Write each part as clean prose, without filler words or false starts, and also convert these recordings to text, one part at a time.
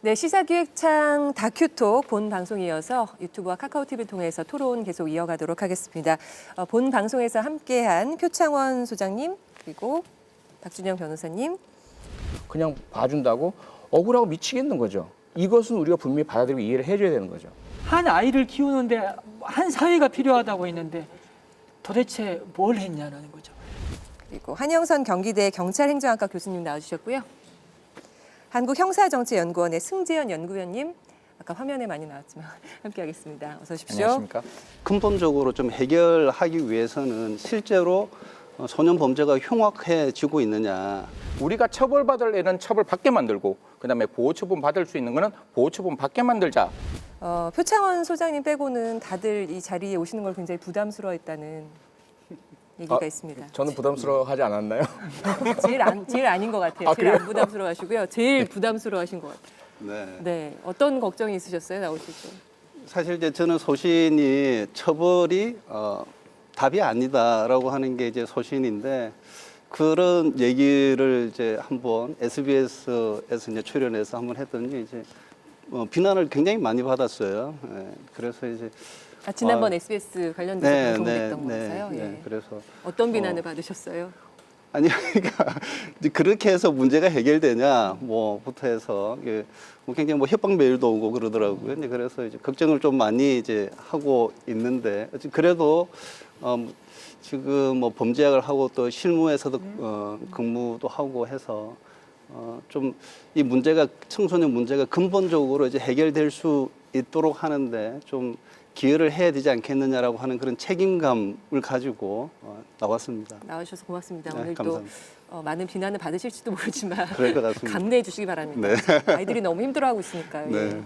네, 시사기획창 다큐톡 본 방송에 이어서 유튜브와 카카오TV를 통해서 토론 계속 이어가도록 하겠습니다. 본 방송에서 함께한 표창원 소장님 그리고 박준영 변호사님. 그냥 봐준다고 억울하고 미치겠는 거죠. 이것은 우리가 분명히 받아들이고 이해를 해줘야 되는 거죠. 한 아이를 키우는데 한 사회가 필요하다고 했는데 도대체 뭘 했냐는 거죠. 그리고 한영선 경기대 경찰행정학과 교수님 나와주셨고요. 한국형사정치연구원의 승재현 연구위원님, 아까 화면에 많이 나왔지만 함께하겠습니다. 어서 오십시오. 안녕하십니까? 근본적으로 좀 해결하기 위해서는 실제로 소년 범죄가 흉악해지고 있느냐. 우리가 처벌받을 애는 처벌받게 만들고 그다음에 보호처분 받을 수 있는 거는 보호처분 받게 만들자. 표창원 소장님 빼고는 다들 이 자리에 오시는 걸 굉장히 부담스러워했다는 얘기가 있습니다. 저는 부담스러워하지 않았나요? 제일 아닌 것 같아요. 제일 안 부담스러워하시고요. 제일 부담스러워하신 것 같아요. 네. 네, 어떤 걱정이 있으셨어요, 나오실 때? 사실 이제 저는 소신이 처벌이 답이 아니다라고 하는 게 이제 소신인데 그런 얘기를 이제 한번 SBS에서 이제 출연해서 한번 했더니 이제 비난을 굉장히 많이 받았어요. 네. 그래서 이제 지난번 SBS 관련돼서 방송됐던 거라서요. 예. 그래서 어떤 비난을 받으셨어요? 아니 그러니까 이제 그렇게 해서 문제가 해결되냐 뭐부터 해서 이게 뭐 굉장히 뭐 협박 메일도 오고 그러더라고요. 이제 그래서 이제 걱정을 좀 많이 이제 하고 있는데 그래도 지금 뭐 범죄학을 하고 또 실무에서도 근무도 하고 해서 좀 이 문제가 청소년 문제가 근본적으로 이제 해결될 수 있도록 하는데 좀 기여를 해야 되지 않겠느냐라고 하는 그런 책임감을 가지고 나왔습니다. 나와주셔서 고맙습니다. 네, 오늘도 감사합니다. 많은 비난을 받으실지도 모르지만 그럴 것 같습니다. 감내해 주시기 바랍니다. 네. 아이들이 너무 힘들어하고 있으니까요. 예. 네.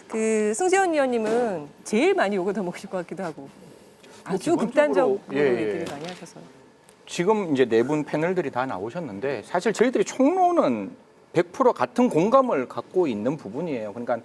그 승재원 위원님은 제일 많이 욕을 더 먹으실 것 같기도 하고 아주 기본적으로, 극단적으로 예. 얘기를 많이 하셔서. 지금 이제 네 분 패널들이 다 나오셨는데 사실 저희들이 총론은 100% 같은 공감을 갖고 있는 부분이에요. 그러니까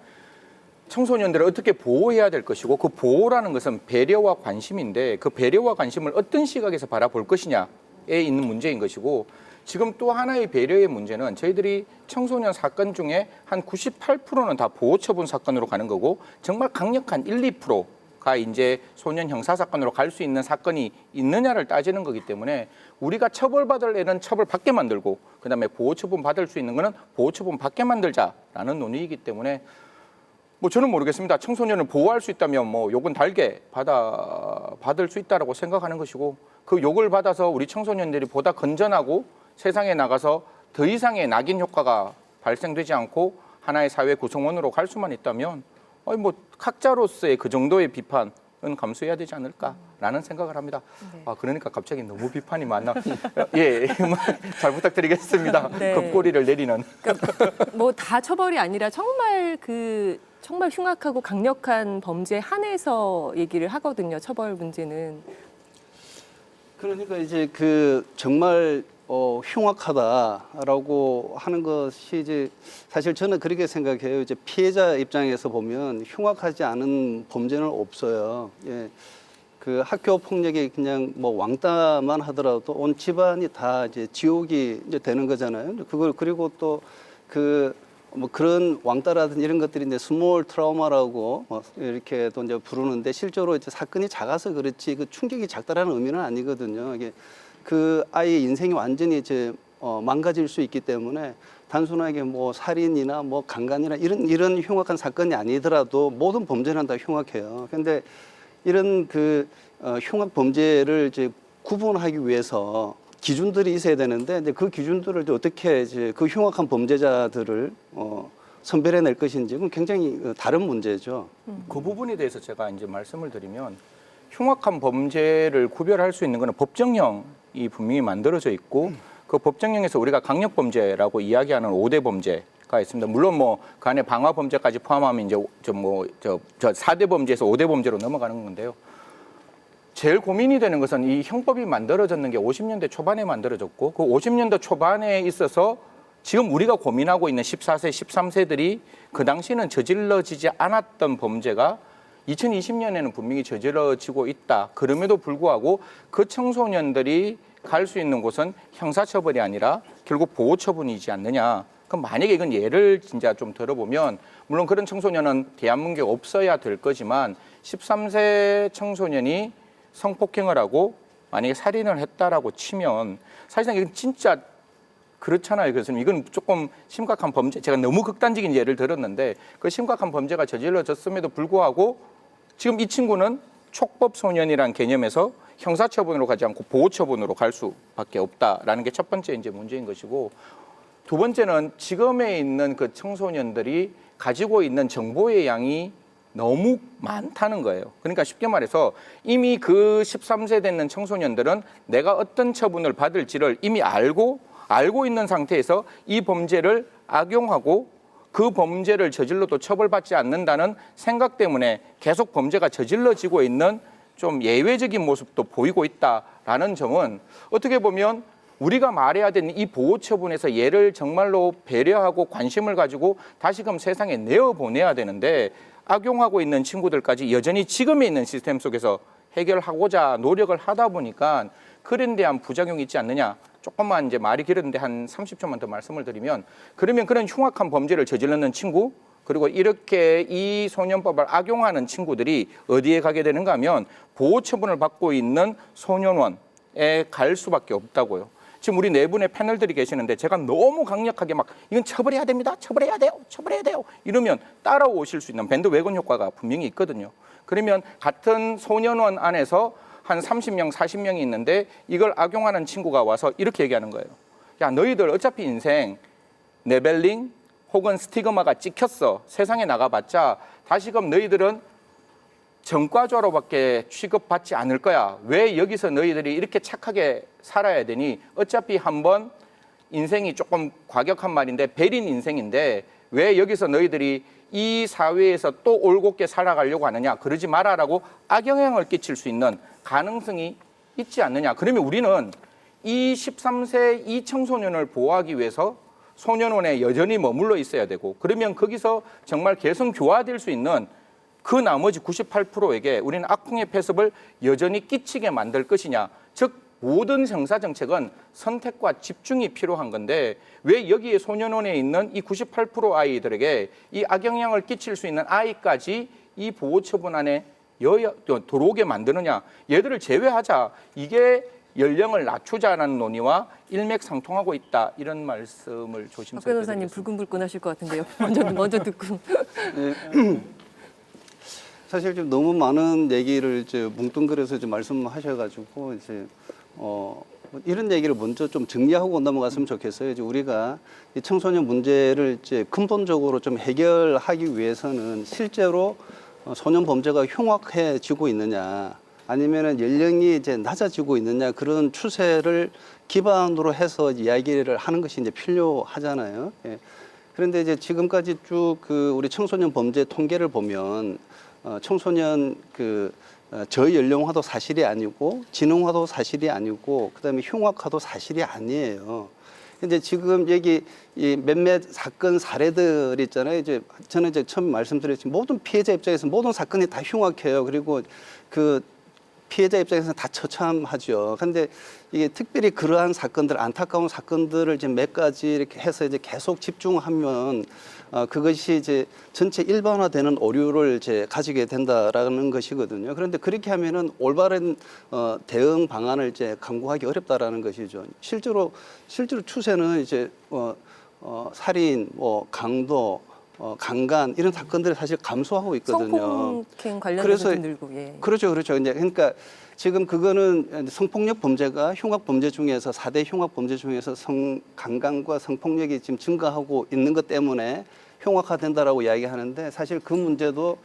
청소년들을 어떻게 보호해야 될 것이고 그 보호라는 것은 배려와 관심인데 그 배려와 관심을 어떤 시각에서 바라볼 것이냐에 있는 문제인 것이고 지금 또 하나의 배려의 문제는 저희들이 청소년 사건 중에 한 98%는 다 보호처분 사건으로 가는 거고 정말 강력한 1, 2%가 이제 소년 형사 사건으로 갈 수 있는 사건이 있느냐를 따지는 거기 때문에 우리가 처벌받을 애는 처벌받게 만들고 그다음에 보호처분 받을 수 있는 거는 보호처분 받게 만들자라는 논의이기 때문에 뭐 저는 모르겠습니다. 청소년을 보호할 수 있다면 뭐 욕은 달게 받을 수 있다라고 생각하는 것이고 그 욕을 받아서 우리 청소년들이 보다 건전하고 세상에 나가서 더 이상의 낙인 효과가 발생되지 않고 하나의 사회 구성원으로 갈 수만 있다면 뭐 학자로서의 그 정도의 비판은 감수해야 되지 않을까라는 생각을 합니다. 네. 그러니까 갑자기 너무 비판이 많나? 예, 잘 부탁드리겠습니다. 네. 겁꼬리를 내리는. 그러니까 뭐 다 처벌이 아니라 정말 정말 흉악하고 강력한 범죄에 한해서 얘기를 하거든요. 처벌 문제는. 그러니까 이제 정말 흉악하다라고 하는 것이 이제 사실 저는 그렇게 생각해요. 이제 피해자 입장에서 보면 흉악하지 않은 범죄는 없어요. 예. 그 학교 폭력이 그냥 뭐 왕따만 하더라도 온 집안이 다 이제 지옥이 이제 되는 거잖아요. 그걸 그리고 또 뭐 그런 왕따라든지 이런 것들이 이제 스몰 트라우마라고 이렇게 또 이제 부르는데 실제로 이제 사건이 작아서 그렇지 그 충격이 작다라는 의미는 아니거든요. 이게 그 아이의 인생이 완전히 이제 망가질 수 있기 때문에 단순하게 뭐 살인이나 뭐 강간이나 이런 흉악한 사건이 아니더라도 모든 범죄는 다 흉악해요. 근데 이런 흉악 범죄를 이제 구분하기 위해서 기준들이 있어야 되는데 이제 그 기준들을 이제 어떻게 이제 그 흉악한 범죄자들을 선별해낼 것인지 그건 굉장히 다른 문제죠. 그 부분에 대해서 제가 이제 말씀을 드리면 흉악한 범죄를 구별할 수 있는 것은 법정형이 분명히 만들어져 있고 그 법정형에서 우리가 강력범죄라고 이야기하는 5대 범죄가 있습니다. 물론 뭐 그 안에 방화 범죄까지 포함하면 이제 저 4대 범죄에서 5대 범죄로 넘어가는 건데요. 제일 고민이 되는 것은 이 형법이 만들어졌는 게 50년대 초반에 만들어졌고 그 50년대 초반에 있어서 지금 우리가 고민하고 있는 14세, 13세들이 그 당시에는 저질러지지 않았던 범죄가 2020년에는 분명히 저질러지고 있다. 그럼에도 불구하고 그 청소년들이 갈 수 있는 곳은 형사처벌이 아니라 결국 보호처분이지 않느냐. 그럼 만약에 이건 예를 진짜 좀 들어보면 물론 그런 청소년은 대한민국에 없어야 될 거지만 13세 청소년이 성폭행을 하고 만약에 살인을 했다라고 치면 사실상 이건 진짜 그렇잖아요. 그래서 이건 조금 심각한 범죄, 제가 너무 극단적인 예를 들었는데 그 심각한 범죄가 저질러졌음에도 불구하고 지금 이 친구는 촉법 소년이라는 개념에서 형사처분으로 가지 않고 보호처분으로 갈 수밖에 없다라는 게 첫 번째 이제 문제인 것이고, 두 번째는 지금에 있는 그 청소년들이 가지고 있는 정보의 양이 너무 많다는 거예요. 그러니까 쉽게 말해서 이미 그 13세 되는 청소년들은 내가 어떤 처분을 받을지를 이미 알고 있는 상태에서 이 범죄를 악용하고 그 범죄를 저질러도 처벌받지 않는다는 생각 때문에 계속 범죄가 저질러지고 있는 좀 예외적인 모습도 보이고 있다라는 점은 어떻게 보면 우리가 말해야 되는 이 보호 처분에서 얘를 정말로 배려하고 관심을 가지고 다시금 세상에 내어보내야 되는데 악용하고 있는 친구들까지 여전히 지금에 있는 시스템 속에서 해결하고자 노력을 하다 보니까 그런 대한 부작용이 있지 않느냐. 조금만 이제 말이 길었는데 한 30초만 더 말씀을 드리면, 그러면 그런 흉악한 범죄를 저지르는 친구, 그리고 이렇게 이 소년법을 악용하는 친구들이 어디에 가게 되는가 하면 보호 처분을 받고 있는 소년원에 갈 수밖에 없다고요. 지금 우리 네 분의 패널들이 계시는데 제가 너무 강력하게 막 이건 처벌해야 됩니다. 처벌해야 돼요. 처벌해야 돼요. 이러면 따라오실 수 있는 밴드웨건 효과가 분명히 있거든요. 그러면 같은 소년원 안에서 한 30명, 40명이 있는데 이걸 악용하는 친구가 와서 이렇게 얘기하는 거예요. 야, 너희들 어차피 인생 레벨링 혹은 스티그마가 찍혔어. 세상에 나가봤자 다시금 너희들은 전과자로밖에 취급받지 않을 거야. 왜 여기서 너희들이 이렇게 착하게 살아야 되니? 어차피 한번 인생이 조금 과격한 말인데 베린 인생인데 왜 여기서 너희들이 이 사회에서 또 올곧게 살아가려고 하느냐? 그러지 마라라고 악영향을 끼칠 수 있는 가능성이 있지 않느냐? 그러면 우리는 이 13세 이 청소년을 보호하기 위해서 소년원에 여전히 머물러 있어야 되고, 그러면 거기서 정말 개성 교화될 수 있는 그 나머지 98%에게 우리는 악풍의 폐습을 여전히 끼치게 만들 것이냐. 즉 모든 형사정책은 선택과 집중이 필요한 건데 왜 여기에 소년원에 있는 이 98% 아이들에게 이 악영향을 끼칠 수 있는 아이까지 이 보호처분 안에 들어오게 만드느냐. 얘들을 제외하자. 이게 연령을 낮추자라는 논의와 일맥상통하고 있다. 이런 말씀을 박 조심스럽게 변호사님 드리겠습니다. 불끈불끈하실 것 같은데요. 먼저 듣고. 사실 좀 너무 많은 얘기를 이제 뭉뚱그려서 좀 말씀하셔가지고 이제 이런 얘기를 먼저 좀 정리하고 넘어갔으면 좋겠어요. 이제 우리가 이 청소년 문제를 이제 근본적으로 좀 해결하기 위해서는 실제로 소년 범죄가 흉악해지고 있느냐, 아니면은 연령이 이제 낮아지고 있느냐, 그런 추세를 기반으로 해서 이야기를 하는 것이 이제 필요하잖아요. 예. 그런데 이제 지금까지 쭉 그 우리 청소년 범죄 통계를 보면 청소년 저연령화도 사실이 아니고 지능화도 사실이 아니고 그다음에 흉악화도 사실이 아니에요. 근데 지금 여기 이 몇몇 사건 사례들 있잖아요. 이제 저는 이제 처음 말씀드렸지만 모든 피해자 입장에서 모든 사건이 다 흉악해요. 그리고 그 피해자 입장에서는 다 처참하죠. 근데 이게 특별히 그러한 사건들, 안타까운 사건들을 이제 몇 가지 이렇게 해서 이제 계속 집중하면 그것이 이제 전체 일반화되는 오류를 이제 가지게 된다라는 것이거든요. 그런데 그렇게 하면은 올바른 대응 방안을 이제 강구하기 어렵다라는 것이죠. 실제로 추세는 이제 살인, 강도, 강간 이런 사건들이 사실 감소하고 있거든요. 성폭행 관련해서 좀 늘고. 예. 그렇죠. 이제 그러니까 지금 그거는 성폭력 범죄가 흉악 범죄 중에서 4대 흉악 범죄 중에서 강간과 성폭력이 지금 증가하고 있는 것 때문에 흉악화된다라고 이야기하는데 사실 그 문제도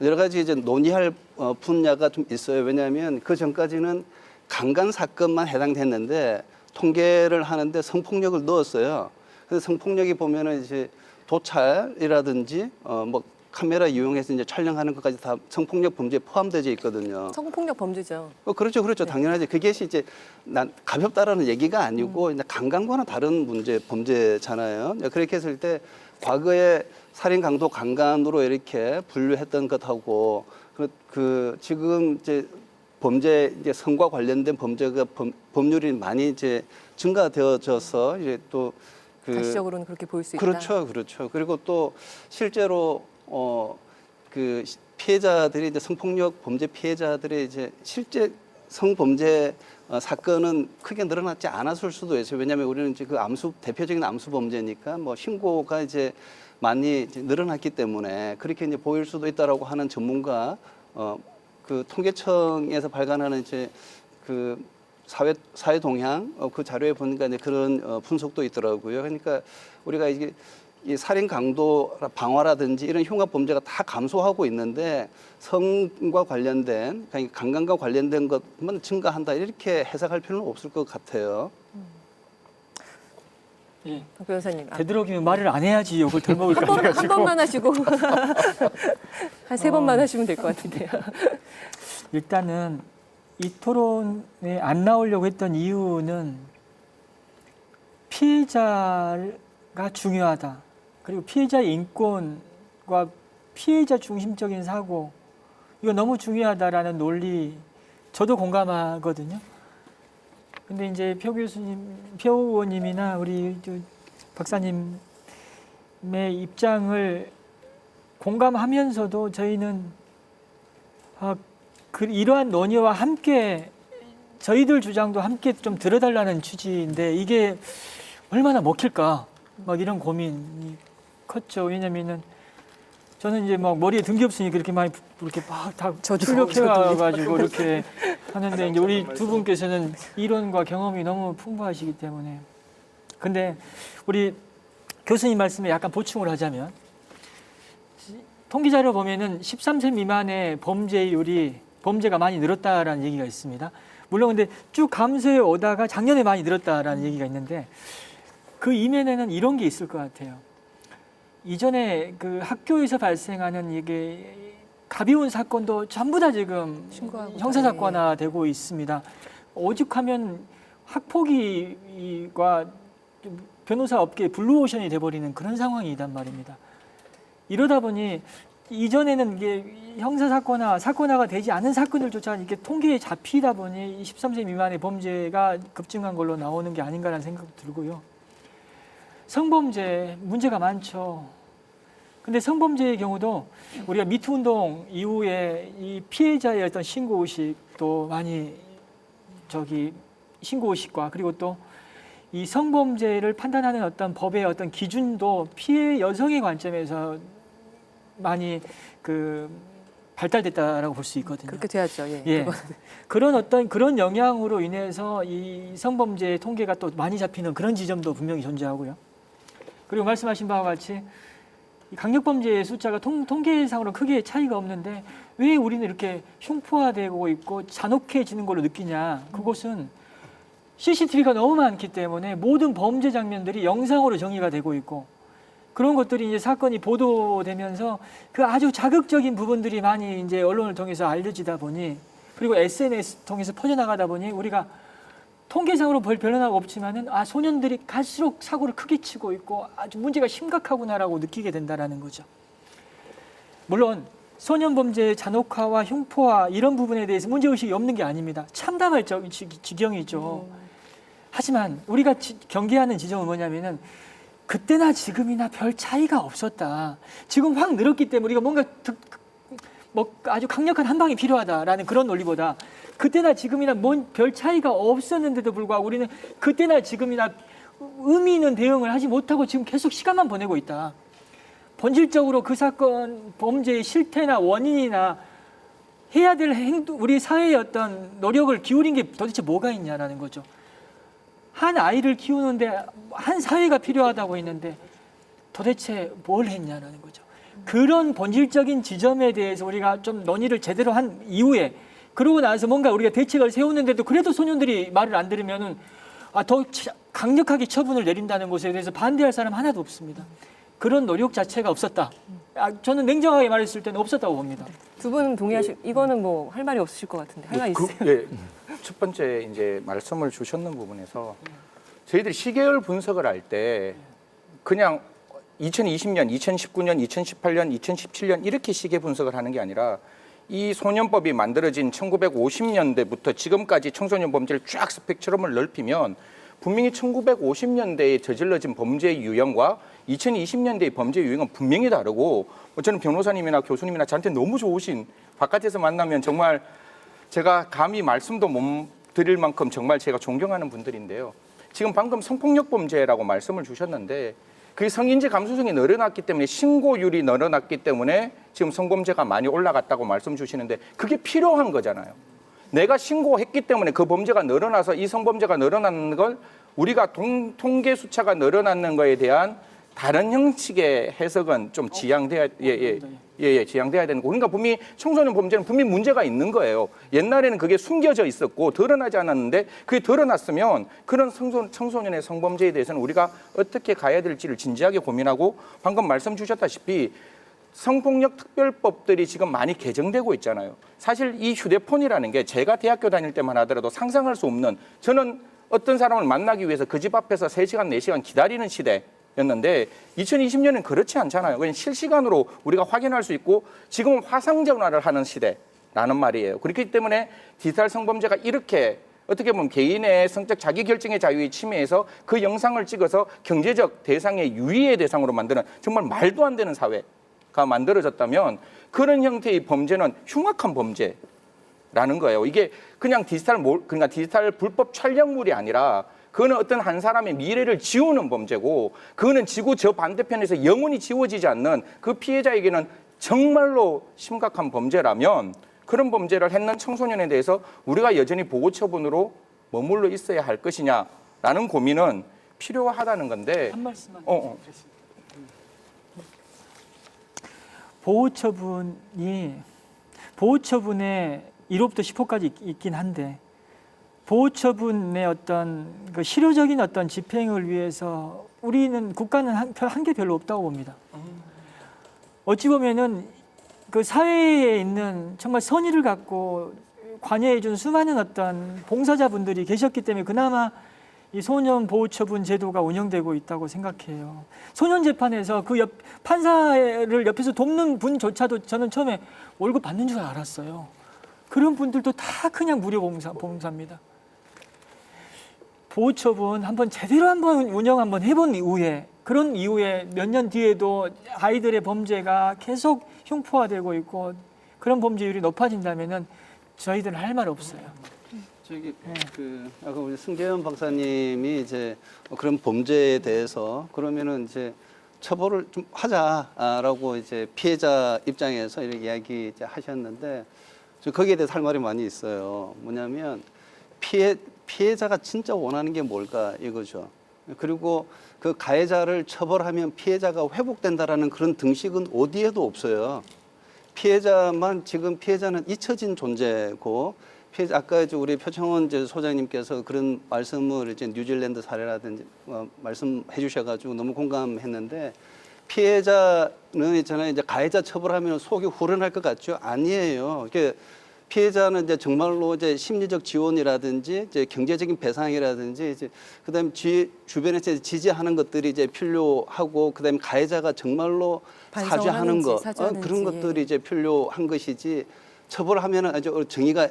여러 가지 이제 논의할 분야가 좀 있어요. 왜냐하면 그 전까지는 강간 사건만 해당됐는데 통계를 하는데 성폭력을 넣었어요. 그래서 성폭력이 보면은 이제 도찰이라든지 뭐 카메라 이용해서 이제 촬영하는 것까지 다 성폭력 범죄에 포함되어 있거든요. 성폭력 범죄죠. 그렇죠. 네. 당연하죠. 그게 이제 난 가볍다라는 얘기가 아니고 이제 강간과는 다른 범죄잖아요. 그렇게 했을 때 과거에 살인, 강도, 강간으로 이렇게 분류했던 것하고 그 지금 이제 범죄 이제 성과 관련된 범죄가 법률이 많이 이제 증가되어져서 이제 또 가시적으로는 그렇게 보일 수 있다. 그렇죠, 그렇죠. 그리고 또 실제로 그 피해자들이 이제 성폭력 범죄 피해자들의 이제 실제 성범죄 사건은 크게 늘어났지 않았을 수도 있어요. 왜냐하면 우리는 이제 그 대표적인 암수 범죄니까 뭐 신고가 이제 많이 이제 늘어났기 때문에 그렇게 이제 보일 수도 있다라고 하는 전문가 그 통계청에서 발간하는 이제 그 사회 동향 그 자료에 보니까 이제 그런 분석도 있더라고요. 그러니까 우리가 이게 이 살인 강도 방화라든지 이런 흉악 범죄가 다 감소하고 있는데 성과 관련된 그러니까 강간과 관련된 것만 증가한다 이렇게 해석할 필요는 없을 것 같아요. 예. 박 변호사님. 되도록이면 말을 안 해야지 욕을 덜 먹을 것 한 같아가지고. 번만 하시고 한 3번만 하시면 될 것 같은데요. 일단은 이 토론에 안 나오려고 했던 이유는 피해자가 중요하다. 그리고 피해자의 인권과 피해자 중심적인 사고 이거 너무 중요하다라는 논리 저도 공감하거든요. 근데 이제 표 의원님이나 우리 박사님의 입장을 공감하면서도 저희는 이러한 논의와 함께 저희들 주장도 함께 좀 들어달라는 취지인데 이게 얼마나 먹힐까 막 이런 고민이 컸죠. 왜냐면은 저는 이제 막 머리에 등기 없으니 그렇게 많이 이렇게 막 다 출력해가지고 이렇게 하는데 이제 우리 두 분께서는 이론과 경험이 너무 풍부하시기 때문에 근데 우리 교수님 말씀에 약간 보충을 하자면 통계자료 보면은 13세 미만의 범죄가 많이 늘었다라는 얘기가 있습니다. 물론 근데 쭉 감소해 오다가 작년에 많이 늘었다라는 얘기가 있는데 그 이면에는 이런 게 있을 것 같아요. 이전에 그 학교에서 발생하는 이게 가벼운 사건도 전부 다 지금 형사사건화되고 있습니다. 오죽하면 학폭위가 변호사 업계의 블루오션이 돼버리는 그런 상황이란 말입니다. 이러다 보니 이전에는 이게 사건화가 되지 않은 사건들조차 이렇게 통계에 잡히다 보니 13세 미만의 범죄가 급증한 걸로 나오는 게 아닌가라는 생각도 들고요. 성범죄 문제가 많죠. 근데 성범죄의 경우도 우리가 미투 운동 이후에 이 피해자의 어떤 신고의식도 많이 신고의식과 그리고 또 이 성범죄를 판단하는 어떤 법의 어떤 기준도 피해 여성의 관점에서 많이 발달됐다라고 볼 수 있거든요. 그렇게 돼야죠. 예. 그런 영향으로 인해서 이 성범죄 통계가 또 많이 잡히는 그런 지점도 분명히 존재하고요. 그리고 말씀하신 바와 같이 강력범죄의 숫자가 통계상으로 크게 차이가 없는데 왜 우리는 이렇게 흉포화되고 있고 잔혹해지는 걸로 느끼냐? 그것은 CCTV가 너무 많기 때문에 모든 범죄 장면들이 영상으로 정리가 되고 있고 그런 것들이 이제 사건이 보도되면서 그 아주 자극적인 부분들이 많이 이제 언론을 통해서 알려지다 보니 그리고 SNS 통해서 퍼져나가다 보니 우리가 통계상으로 별 변화가 없지만은 소년들이 갈수록 사고를 크게 치고 있고 아주 문제가 심각하구나라고 느끼게 된다라는 거죠. 물론 소년 범죄의 잔혹화와 흉포화 이런 부분에 대해서 문제의식이 없는 게 아닙니다. 참담할 지경이죠. 하지만 우리가 경계하는 지점은 뭐냐면은 그때나 지금이나 별 차이가 없었다. 지금 확 늘었기 때문에 우리가 뭔가 아주 강력한 한 방이 필요하다라는 그런 논리보다 그때나 지금이나 별 차이가 없었는데도 불구하고 우리는 그때나 지금이나 의미 있는 대응을 하지 못하고 지금 계속 시간만 보내고 있다. 본질적으로 그 사건 범죄의 실태나 원인이나 해야 될 우리 사회의 어떤 노력을 기울인 게 도대체 뭐가 있냐라는 거죠. 한 아이를 키우는데 한 사회가 필요하다고 했는데 도대체 뭘 했냐라는 거죠. 그런 본질적인 지점에 대해서 우리가 좀 논의를 제대로 한 이후에 그러고 나서 뭔가 우리가 대책을 세우는데도 그래도 소년들이 말을 안 들으면은 더 강력하게 처분을 내린다는 것에 대해서 반대할 사람 하나도 없습니다. 그런 노력 자체가 없었다. 저는 냉정하게 말했을 때는 없었다고 봅니다. 두 분 이거는 뭐 할 말이 없으실 것 같은데 할 말 있으세요? 첫 번째 이제 말씀을 주셨는 부분에서 저희들이 시계열 분석을 할 때 그냥 2020년, 2019년, 2018년, 2017년 이렇게 시계 분석을 하는 게 아니라 이 소년법이 만들어진 1950년대부터 지금까지 청소년 범죄를 쫙 스펙트럼을 넓히면 분명히 1950년대에 저질러진 범죄의 유형과 2020년대의 범죄 유형은 분명히 다르고 저는 변호사님이나 교수님이나 저한테 너무 좋으신 바깥에서 만나면 정말 제가 감히 말씀도 못 드릴 만큼 정말 제가 존경하는 분들인데요. 지금 방금 성폭력 범죄라고 말씀을 주셨는데 그 성인지 감수성이 늘어났기 때문에 신고율이 늘어났기 때문에 지금 성범죄가 많이 올라갔다고 말씀 주시는데 그게 필요한 거잖아요. 내가 신고했기 때문에 그 범죄가 늘어나서 이 성범죄가 늘어나는 걸 우리가 통계 숫자가 늘어나는 거에 대한 다른 형식의 해석은 좀 지양돼야 지양돼야 되는 거. 그러니까 분명히 청소년 범죄는 분명히 문제가 있는 거예요. 옛날에는 그게 숨겨져 있었고 드러나지 않았는데 그게 드러났으면 그런 청소년의 성범죄에 대해서는 우리가 어떻게 가야 될지를 진지하게 고민하고 방금 말씀 주셨다시피 성폭력 특별법들이 지금 많이 개정되고 있잖아요. 사실 이 휴대폰이라는 게 제가 대학교 다닐 때만 하더라도 상상할 수 없는 저는 어떤 사람을 만나기 위해서 그 집 앞에서 3시간, 4시간 기다리는 시대였는데 2020년은 그렇지 않잖아요. 그냥 실시간으로 우리가 확인할 수 있고 지금은 화상 전화를 하는 시대라는 말이에요. 그렇기 때문에 디지털 성범죄가 이렇게 어떻게 보면 개인의 성적 자기결정의 자유의 침해에서 그 영상을 찍어서 경제적 대상의 유의의 대상으로 만드는 정말 말도 안 되는 사회가 만들어졌다면 그런 형태의 범죄는 흉악한 범죄라는 거예요. 이게 그냥 그러니까 디지털 불법 촬영물이 아니라 그거는 어떤 한 사람의 미래를 지우는 범죄고 그거는 지구 저 반대편에서 영원히 지워지지 않는 그 피해자에게는 정말로 심각한 범죄라면 그런 범죄를 했는 청소년에 대해서 우리가 여전히 보호 처분으로 머물러 있어야 할 것이냐라는 고민은 필요하다는 건데 한 말씀만. 보호처분에 1호부터 10호까지 있긴 한데 보호처분의 어떤 그 실효적인 어떤 집행을 위해서 우리는 국가는 한 게 별로 없다고 봅니다. 어찌 보면은 그 사회에 있는 정말 선의를 갖고 관여해 준 수많은 어떤 봉사자분들이 계셨기 때문에 그나마 이 소년 보호처분 제도가 운영되고 있다고 생각해요. 소년 재판에서 그 판사를 옆에서 돕는 분조차도 저는 처음에 월급 받는 줄 알았어요. 그런 분들도 다 그냥 무료 봉사입니다. 보호처분 한번 제대로 한번 운영 한번 해본 이후에 그런 이후에 몇 년 뒤에도 아이들의 범죄가 계속 흉포화되고 있고 그런 범죄율이 높아진다면은 저희들은 할 말 없어요. 저기 그 아까 우리 승재현 박사님이 이제 그런 범죄에 대해서 그러면은 이제 처벌을 좀 하자라고 이제 피해자 입장에서 이렇게 이야기 이제 하셨는데 저 거기에 대해서 할 말이 많이 있어요. 뭐냐면 피해자가 진짜 원하는 게 뭘까 이거죠. 그리고 그 가해자를 처벌하면 피해자가 회복된다라는 그런 등식은 어디에도 없어요. 피해자는 잊혀진 존재고 아까 이제 우리 표창원 이제 소장님께서 그런 말씀을 이제 뉴질랜드 사례라든지 말씀해 주셔가지고 너무 공감했는데 피해자는 있잖아요. 이제 가해자 처벌하면 속이 후련할 것 같죠? 아니에요. 피해자는 이제 정말로 이제 심리적 지원이라든지 이제 경제적인 배상이라든지 이제 그다음에 주변에서 지지하는 것들이 이제 필요하고 그다음에 가해자가 정말로 사죄하는 것 그런 것들이 이제 필요한 것이지 처벌하면은 아주 정의가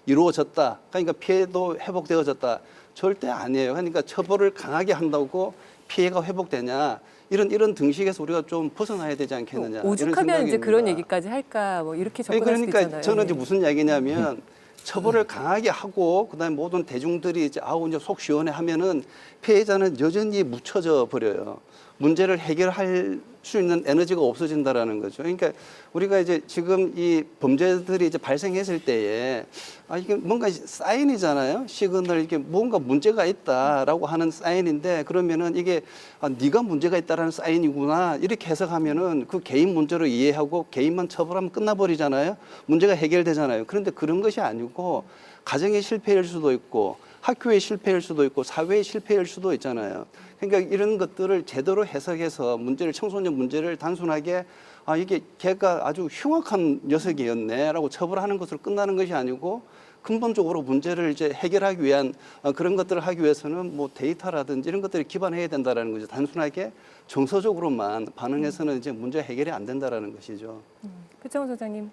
이루어졌다. 그러니까 피해도 회복되어졌다. 절대 아니에요. 그러니까 처벌을 강하게 한다고 피해가 회복되냐? 이런 등식에서 우리가 좀 벗어나야 되지 않겠느냐. 오죽하면 이제 그런 얘기까지 할까 뭐 이렇게 접근할 수도 있잖아요. 그러니까 저는 이제 무슨 얘기냐면 처벌을 강하게 하고 그다음에 모든 대중들이 이제 이제 속 시원해 하면은 피해자는 여전히 묻혀져 버려요. 문제를 해결할 수 있는 에너지가 없어진다라는 거죠. 그러니까 우리가 이제 지금 이 범죄들이 이제 발생했을 때에 이게 뭔가 사인이잖아요. 시그널 이게 뭔가 문제가 있다라고 하는 사인인데 그러면은 이게 네가 문제가 있다라는 사인이구나 이렇게 해석하면은 그 개인 문제로 이해하고 개인만 처벌하면 끝나버리잖아요. 문제가 해결되잖아요. 그런데 그런 것이 아니고 가정의 실패일 수도 있고 학교의 실패일 수도 있고 사회의 실패일 수도 있잖아요. 그러니까 이런 것들을 제대로 해석해서 청소년 문제를 단순하게 이게 걔가 아주 흉악한 녀석이었네라고 처벌하는 것으로 끝나는 것이 아니고 근본적으로 문제를 이제 해결하기 위한 그런 것들을 하기 위해서는 뭐 데이터라든지 이런 것들을 기반해야 된다라는 거죠. 단순하게 정서적으로만 반응해서는 이제 문제 해결이 안 된다라는 것이죠. 표창원 소장님.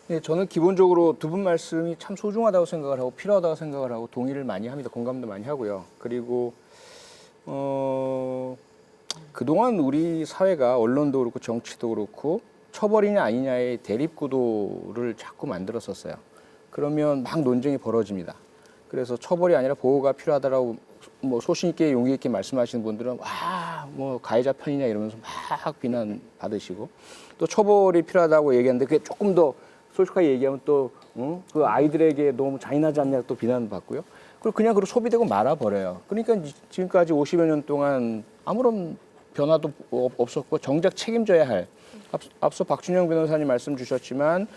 네, 저는 기본적으로 두 분 말씀이 참 소중하다고 생각을 하고 필요하다고 생각을 하고 동의를 많이 합니다. 공감도 많이 하고요. 그리고 그동안 우리 사회가 언론도 그렇고 정치도 그렇고 처벌이냐 아니냐의 대립 구도를 자꾸 만들었었어요. 그러면 막 논쟁이 벌어집니다. 그래서 처벌이 아니라 보호가 필요하다라고 뭐 소신 있게 용기 있게 말씀하시는 분들은 뭐 가해자 편이냐 이러면서 막 비난 받으시고 또 처벌이 필요하다고 얘기하는데 그게 조금 더 솔직하게 얘기하면 또 그 아이들에게 너무 잔인하지 않냐 또 비난받고요. 그리고 그냥 소비되고 말아버려요. 그러니까 지금까지 50여 년 동안 아무런 변화도 없었고 정작 책임져야 할 앞서 박준영 변호사님 말씀 주셨지만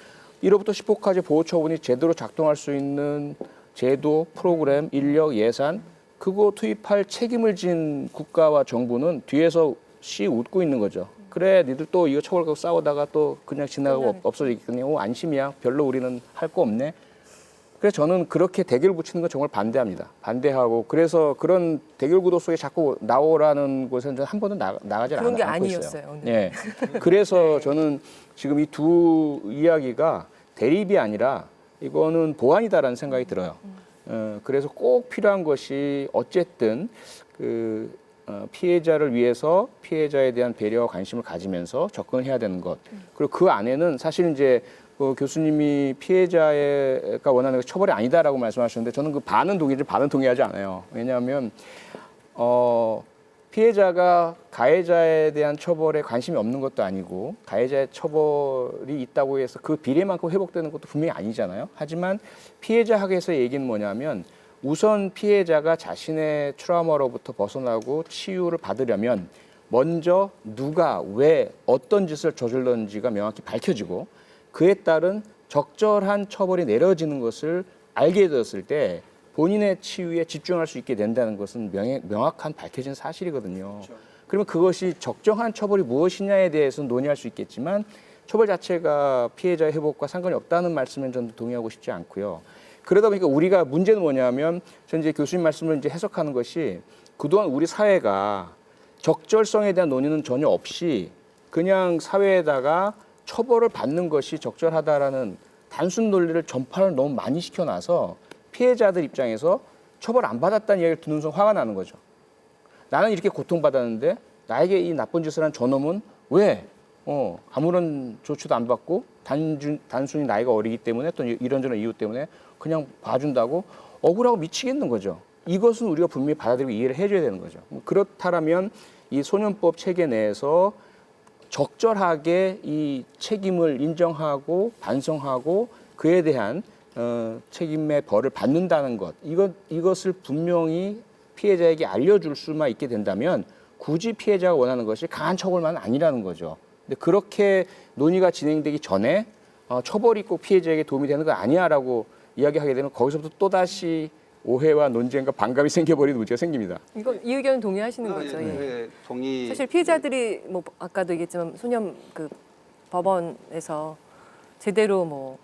1호부터 10호까지 보호처분이 제대로 작동할 수 있는 제도, 프로그램, 인력, 예산 그거 투입할 책임을 진 국가와 정부는 뒤에서 웃고 있는 거죠. 그래, 니들 또 이거 처벌하고 싸우다가 또 그냥 지나가고 없어지겠네. 안심이야. 별로 우리는 할 거 없네. 그래서 저는 그렇게 대결 붙이는 건 정말 반대합니다. 반대하고 그래서 그런 대결 구도 속에 자꾸 나오라는 곳에는 한 번도 나가지 않고 있어요. 그런 게 아니었어요. 오늘. 네. 그래서 저는 지금 이 두 이야기가 대립이 아니라 이거는 보완이다라는 생각이 들어요. 그래서 꼭 필요한 것이 어쨌든 피해자를 위해서 피해자에 대한 배려와 관심을 가지면서 접근을 해야 되는 것. 그리고 그 안에는 사실 이제 교수님이 피해자가 원하는 처벌이 아니다라고 말씀하셨는데 저는 그 반은 동의지 반은 동의하지 않아요. 왜냐하면 피해자가 가해자에 대한 처벌에 관심이 없는 것도 아니고 가해자의 처벌이 있다고 해서 그 비례만큼 회복되는 것도 분명히 아니잖아요. 하지만 피해자 학에서의 얘기는 뭐냐면 우선 피해자가 자신의 트라우마로부터 벗어나고 치유를 받으려면 먼저 누가 왜 어떤 짓을 저질렀는지가 명확히 밝혀지고 그에 따른 적절한 처벌이 내려지는 것을 알게 되었을 때 본인의 치유에 집중할 수 있게 된다는 것은 명확한 밝혀진 사실이거든요. 그렇죠. 그러면 그것이 적정한 처벌이 무엇이냐에 대해서는 논의할 수 있겠지만 처벌 자체가 피해자의 회복과 상관이 없다는 말씀은 저는 동의하고 싶지 않고요. 그러다 보니까 우리가 문제는 뭐냐면 전 이제 교수님 말씀을 이제 해석하는 것이 그동안 우리 사회가 적절성에 대한 논의는 전혀 없이 그냥 사회에다가 처벌을 받는 것이 적절하다라는 단순 논리를 전파를 너무 많이 시켜놔서 피해자들 입장에서 처벌 안 받았다는 이야기를 듣는 순간 화가 나는 거죠. 나는 이렇게 고통받았는데 나에게 이 나쁜 짓을 한 저놈은 왜 아무런 조치도 안 받고 단순히 나이가 어리기 때문에 또 이런저런 이유 때문에 그냥 봐준다고 억울하고 미치겠는 거죠. 이것은 우리가 분명히 받아들이고 이해를 해줘야 되는 거죠. 그렇다면 이 소년법 체계 내에서 적절하게 이 책임을 인정하고 반성하고 그에 대한 책임의 벌을 받는다는 것 이것을 분명히 피해자에게 알려줄 수만 있게 된다면 굳이 피해자가 원하는 것이 강한 처벌만은 아니라는 거죠. 근데 그렇게 논의가 진행되기 전에 처벌이 꼭 피해자에게 도움이 되는 거 아니야라고 이야기하게 되면 거기서부터 또다시 오해와 논쟁과 반감이 생겨버리는 문제가 생깁니다. 이 의견 동의하시는 거죠? 예, 동의. 사실 피해자들이 뭐 아까도 얘기했지만 소년 법원에서 제대로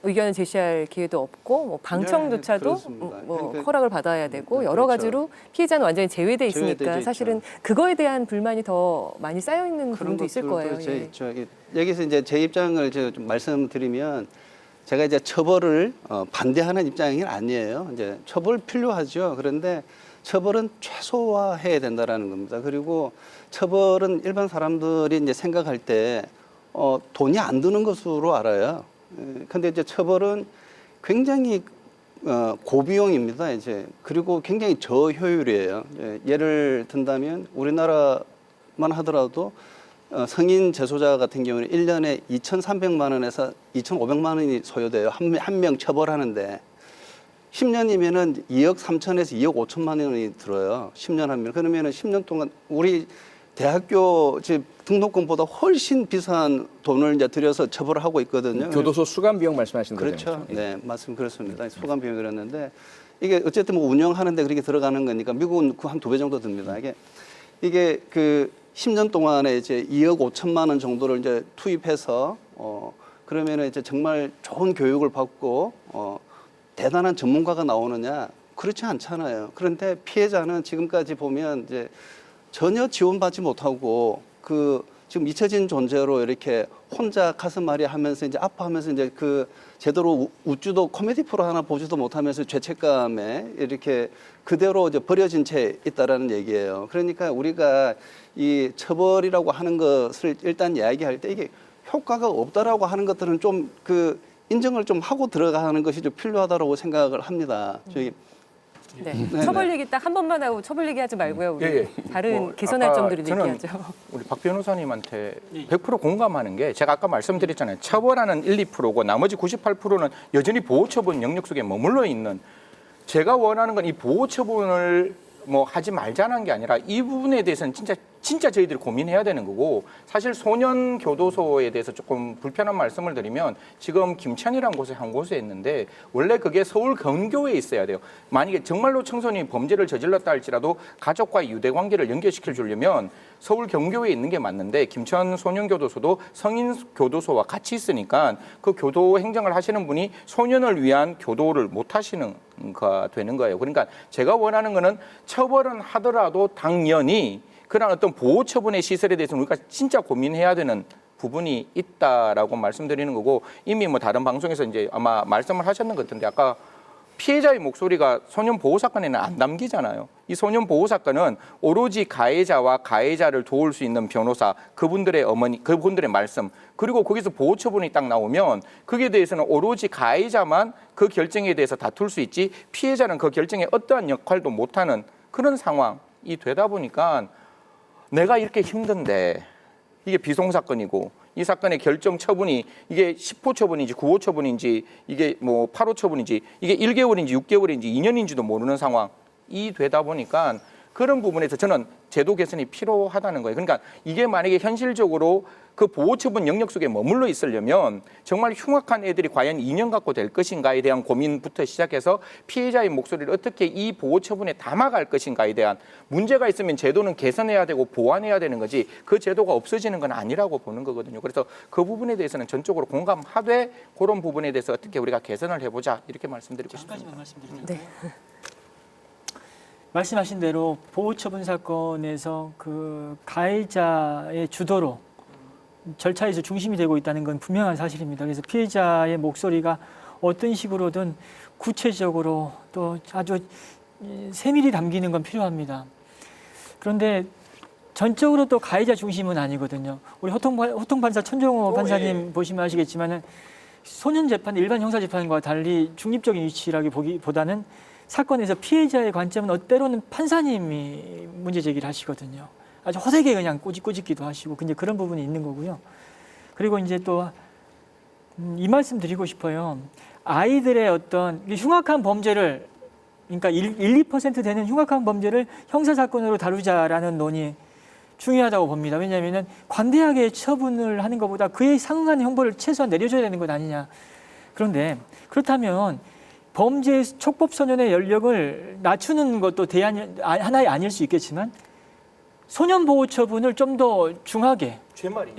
의견을 제시할 기회도 없고 방청조차도 그렇습니다. 그러니까, 허락을 받아야 되고 여러 그렇죠. 가지로 피해자는 완전히 제외돼 있으니까 제외되어 사실은 있죠. 그거에 대한 불만이 더 많이 쌓여 있는 부분도 있을 거예요. 제 있죠. 여기서 이제 제 입장을 제가 좀 말씀드리면 제가 이제 처벌을 반대하는 입장이 아니에요. 이제 처벌 필요하죠. 그런데 처벌은 최소화해야 된다라는 겁니다. 그리고 처벌은 일반 사람들이 이제 생각할 때 돈이 안 드는 것으로 알아요. 근데 이제 처벌은 굉장히 고비용입니다. 이제 그리고 굉장히 저효율이에요. 예를 든다면 우리나라만 하더라도 성인 재소자 같은 경우는 1년에 2,300만 원에서 2,500만 원이 소요돼요. 한 명 처벌하는데 10년이면은 2억 3천에서 2억 5천만 원이 들어요. 10년 하면. 그러면은 10년 동안 우리 대학교 등록금보다 훨씬 비싼 돈을 이제 들여서 처벌을 하고 있거든요. 교도소 수감 비용 말씀하시는 거죠? 그렇죠. 네, 맞습니다. 그렇습니다. 수감 비용이 그랬는데 이게 어쨌든 운영하는데 그렇게 들어가는 거니까 미국은 그 한 2배 정도 듭니다. 이게 그 10년 동안에 이제 2억 5천만 원 정도를 이제 투입해서 그러면은 이제 정말 좋은 교육을 받고 대단한 전문가가 나오느냐? 그렇지 않잖아요. 그런데 피해자는 지금까지 보면 이제 전혀 지원받지 못하고 그 지금 잊혀진 존재로 이렇게 혼자 가슴앓이 하면서 이제 아파하면서 이제 그 제대로 웃지도 코미디 프로 하나 보지도 못하면서 죄책감에 이렇게 그대로 이제 버려진 채 있다라는 얘기예요. 그러니까 우리가 이 처벌이라고 하는 것을 일단 이야기할 때 이게 효과가 없다라고 하는 것들은 좀 그 인정을 좀 하고 들어가는 것이 좀 필요하다고 생각을 합니다. 저희 네. 네, 처벌 얘기 딱 한 번만 하고 처벌 얘기하지 말고요. 우리 예. 다른 뭐 개선할 아까 점들을 저는 얘기하죠. 우리 박 변호사님한테 100% 공감하는 게 제가 아까 말씀드렸잖아요. 처벌하는 1, 2%고 나머지 98%는 여전히 보호처분 영역 속에 머물러 있는, 제가 원하는 건 이 보호처분을 뭐 하지 말자는 게 아니라 이 부분에 대해서는 진짜 저희들이 고민해야 되는 거고, 사실 소년 교도소에 대해서 조금 불편한 말씀을 드리면 지금 김천이라는 곳에 한 곳에 있는데 원래 그게 서울 근교에 있어야 돼요. 만약에 정말로 청소년이 범죄를 저질렀다 할지라도 가족과의 유대 관계를 연결시켜 주려면 서울 경교에 있는 게 맞는데 김천 소년교도소도 성인 교도소와 같이 있으니까 그 교도 행정을 하시는 분이 소년을 위한 교도를 못 하시는 가 되는 거예요. 그러니까 제가 원하는 거는 처벌은 하더라도 당연히 그런 어떤 보호 처분의 시설에 대해서는 우리가 진짜 고민해야 되는 부분이 있다라고 말씀드리는 거고, 이미 뭐 다른 방송에서 이제 아마 말씀을 하셨는 것 같은데 아까 피해자의 목소리가 소년 보호 사건에는 안 담기잖아요. 이 소년 보호 사건은 오로지 가해자와 가해자를 도울 수 있는 변호사, 그분들의 어머니, 그분들의 말씀, 그리고 거기서 보호 처분이 딱 나오면 거기에 대해서는 오로지 가해자만 그 결정에 대해서 다툴 수 있지 피해자는 그 결정에 어떠한 역할도 못하는 그런 상황이 되다 보니까 내가 이렇게 힘든데 이게 비송 사건이고 이 사건의 결정 처분이 이게 10호 처분인지 9호 처분인지 이게 뭐 8호 처분인지 이게 1개월인지 6개월인지 2년인지도 모르는 상황이 되다 보니까 그런 부분에서 저는 제도 개선이 필요하다는 거예요. 그러니까 이게 만약에 현실적으로 그 보호처분 영역 속에 머물러 있으려면 정말 흉악한 애들이 과연 2년 갖고 될 것인가에 대한 고민부터 시작해서 피해자의 목소리를 어떻게 이 보호처분에 담아갈 것인가에 대한 문제가 있으면 제도는 개선해야 되고 보완해야 되는 거지 그 제도가 없어지는 건 아니라고 보는 거거든요. 그래서 그 부분에 대해서는 전적으로 공감하되 그런 부분에 대해서 어떻게 우리가 개선을 해보자 이렇게 말씀드리고 싶습니다. 잠깐만 말씀드릴게요. 네. 말씀하신 대로 보호처분 사건에서 그 가해자의 주도로 절차에서 중심이 되고 있다는 건 분명한 사실입니다. 그래서 피해자의 목소리가 어떤 식으로든 구체적으로 또 아주 세밀히 담기는 건 필요합니다. 그런데 전적으로 또 가해자 중심은 아니거든요. 우리 호통판사 천정호 판사님 보시면 아시겠지만은 소년 재판, 일반 형사 재판과 달리 중립적인 위치라기보다는 사건에서 피해자의 관점은 때로는 판사님이 문제 제기를 하시거든요. 아주 허세게 그냥 꼬집기도 하시고 근데 그런 부분이 있는 거고요. 그리고 이제 또 이 말씀 드리고 싶어요. 아이들의 어떤 흉악한 범죄를 그러니까 1, 2% 되는 흉악한 범죄를 형사사건으로 다루자라는 논의 중요하다고 봅니다. 왜냐하면 관대하게 처분을 하는 것보다 그에 상응하는 형벌을 최소한 내려줘야 되는 것 아니냐. 그런데 그렇다면 범죄 촉법소년의 연령을 낮추는 것도 하나의 아닐 수 있겠지만 소년보호처분을 좀 더 중하게, 제 말이.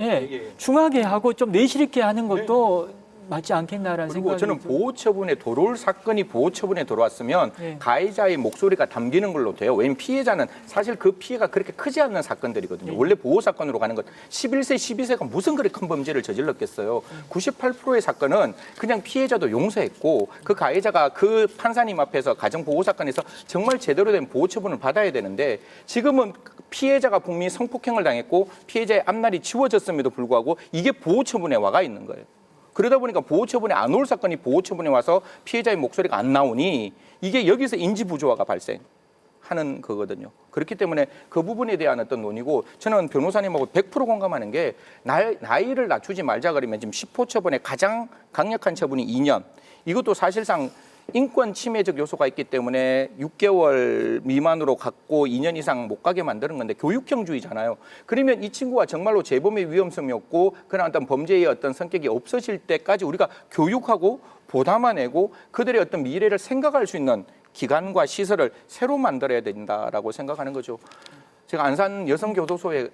중하게 하고 좀 내실 있게 하는 것도 맞지 않겠나라는 그리고 생각이 저는 보호처분에 들어올 사건이 보호처분에 들어왔으면 가해자의 목소리가 담기는 걸로 돼요. 왜냐하면 피해자는 사실 그 피해가 그렇게 크지 않는 사건들이거든요. 원래 보호사건으로 가는 것 11세, 12세가 무슨 그렇게 큰 범죄를 저질렀겠어요. 98%의 사건은 그냥 피해자도 용서했고 그 가해자가 그 판사님 앞에서 가정보호사건에서 정말 제대로 된 보호처분을 받아야 되는데 지금은 피해자가 분명히 성폭행을 당했고 피해자의 앞날이 지워졌음에도 불구하고 이게 보호처분에 와가 있는 거예요. 그러다 보니까 보호처분에 안 올 사건이 보호처분에 와서 피해자의 목소리가 안 나오니 이게 여기서 인지부조화가 발생하는 거거든요. 그렇기 때문에 그 부분에 대한 어떤 논의고 저는 변호사님하고 100% 공감하는 게 나이를 낮추지 말자 그러면 지금 10호 처분의 가장 강력한 처분이 2년. 이것도 사실상 인권 침해적 요소가 있기 때문에 6개월 미만으로 갖고 2년 이상 못 가게 만드는 건데 교육형주의잖아요. 그러면 이 친구가 정말로 재범의 위험성이 없고 그런 어떤 범죄의 어떤 성격이 없어질 때까지 우리가 교육하고 보담아내고 그들의 어떤 미래를 생각할 수 있는 기관과 시설을 새로 만들어야 된다라고 생각하는 거죠. 제가 안산 여성교도소에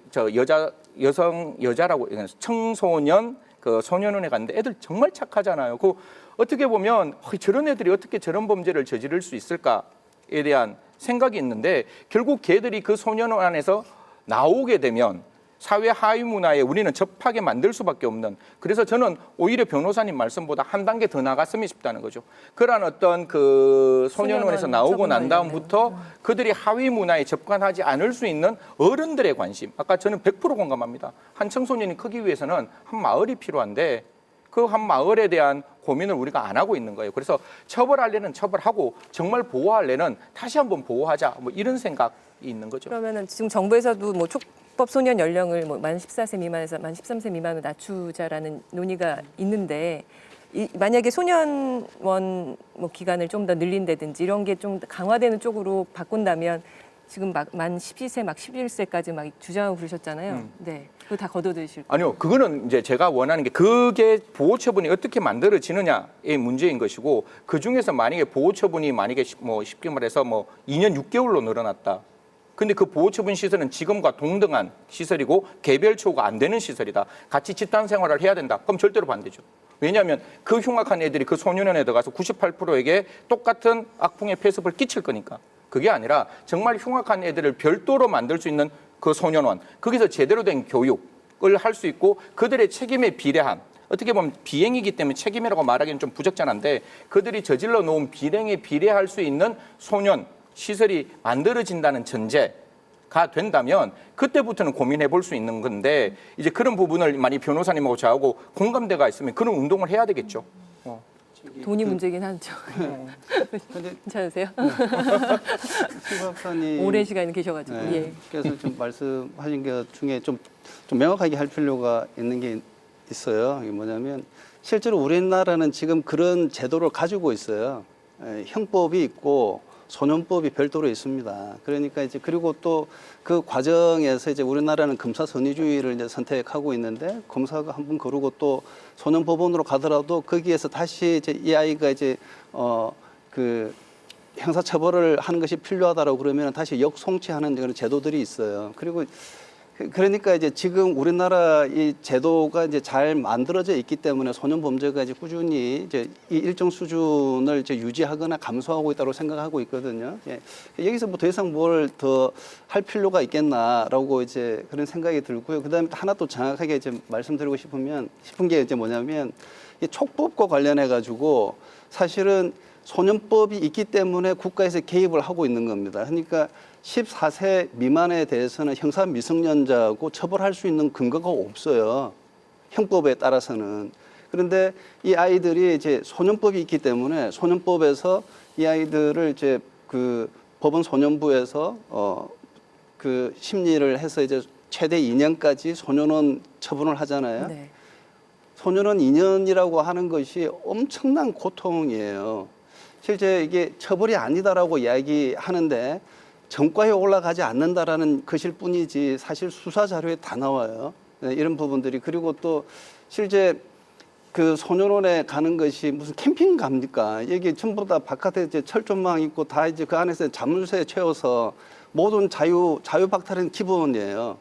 여자라고 청소년 그 소년원에 갔는데 애들 정말 착하잖아요. 그 어떻게 보면 저런 애들이 어떻게 저런 범죄를 저지를 수 있을까에 대한 생각이 있는데 결국 걔들이 그 소년원 안에서 나오게 되면 사회 하위 문화에 우리는 접하게 만들 수밖에 없는, 그래서 저는 오히려 변호사님 말씀보다 한 단계 더 나갔으면 싶다는 거죠. 그러한 어떤 그 소년원에서 나오고 난 다음부터 그들이 하위 문화에 접근하지 않을 수 있는 어른들의 관심, 아까 저는 100% 공감합니다. 한 청소년이 크기 위해서는 한 마을이 필요한데 그 한 마을에 대한 고민을 우리가 안 하고 있는 거예요. 그래서 처벌할래는 처벌하고 정말 보호할래는 다시 한번 보호하자, 뭐 이런 생각이 있는 거죠. 그러면은 지금 정부에서도 뭐 촉법 소년 연령을 뭐 만 14세 미만에서 만 13세 미만으로 낮추자라는 논의가 있는데 만약에 소년원 뭐 기간을 좀 더 늘린다든지 이런 게 좀 강화되는 쪽으로 바꾼다면 지금 막 만 12세 막 11세까지 막 주장하고 그러셨잖아요. 네. 그거 다 걷어들이실 거예요. 아니요, 그거는 이제 제가 원하는 게 그게 보호 처분이 어떻게 만들어지느냐의 문제인 것이고, 그 중에서 만약에 보호 처분이 만약에 뭐 쉽게 말해서 뭐 2년 6개월로 늘어났다. 근데 그 보호 처분 시설은 지금과 동등한 시설이고 개별 처우가 안 되는 시설이다. 같이 집단 생활을 해야 된다. 그럼 절대로 반대죠. 왜냐하면 그 흉악한 애들이 그 소년원에 들어가서 98%에게 똑같은 악풍의 폐습을 끼칠 거니까. 그게 아니라 정말 흉악한 애들을 별도로 만들 수 있는 그 소년원, 거기서 제대로 된 교육을 할 수 있고 그들의 책임에 비례한, 어떻게 보면 비행이기 때문에 책임이라고 말하기는 좀 부적절한데 그들이 저질러 놓은 비행에 비례할 수 있는 소년 시설이 만들어진다는 전제가 된다면 그때부터는 고민해 볼 수 있는 건데, 이제 그런 부분을 많이 변호사님하고 저하고 공감대가 있으면 그런 운동을 해야 되겠죠. 돈이 문제긴 하죠. 근데 괜찮으세요? 시 박사님 오랜 시간 계셔가지고. 네, 예. 그래서 좀 말씀하신 게 중에 좀 명확하게 할 필요가 있는 게 있어요. 이게 뭐냐면 실제로 우리나라는 지금 그런 제도를 가지고 있어요. 형법이 있고 소년법이 별도로 있습니다. 그러니까 이제 그리고 또 그 과정에서 이제 우리나라는 검사선의주의를 이제 선택하고 있는데 검사가 한 번 거르고 또 소년법원으로 가더라도 거기에서 다시 이제 이 아이가 이제 그 형사처벌을 하는 것이 필요하다라고 그러면 다시 역송치하는 그런 제도들이 있어요. 그리고 그러니까 이제 지금 우리나라 이 제도가 이제 잘 만들어져 있기 때문에 소년 범죄가 이제 꾸준히 이제 이 일정 수준을 이제 유지하거나 감소하고 있다고 생각하고 있거든요. 예. 여기서 뭐 더 이상 뭘 더 할 필요가 있겠나라고 이제 그런 생각이 들고요. 그다음에 하나 또 정확하게 이제 말씀드리고 싶은 게 이제 뭐냐면 이 촉법과 관련해 가지고 사실은 소년법이 있기 때문에 국가에서 개입을 하고 있는 겁니다. 그러니까 14세 미만에 대해서는 형사 미성년자고 처벌할 수 있는 근거가 없어요. 형법에 따라서는. 그런데 이 아이들이 이제 소년법이 있기 때문에 소년법에서 이 아이들을 이제 그 법원 소년부에서 그 심리를 해서 이제 최대 2년까지 소년원 처분을 하잖아요. 네. 소년원 2년이라고 하는 것이 엄청난 고통이에요. 실제 이게 처벌이 아니다라고 이야기하는데 정과에 올라가지 않는다라는 것일 뿐이지 사실 수사 자료에 다 나와요. 네, 이런 부분들이. 그리고 또 실제 그 소년원에 가는 것이 무슨 캠핑 갑니까? 여기 전부 다 바깥에 이제 철조망 있고 다 이제 그 안에서 자물쇠 채워서 모든 자유박탈은 기본이에요.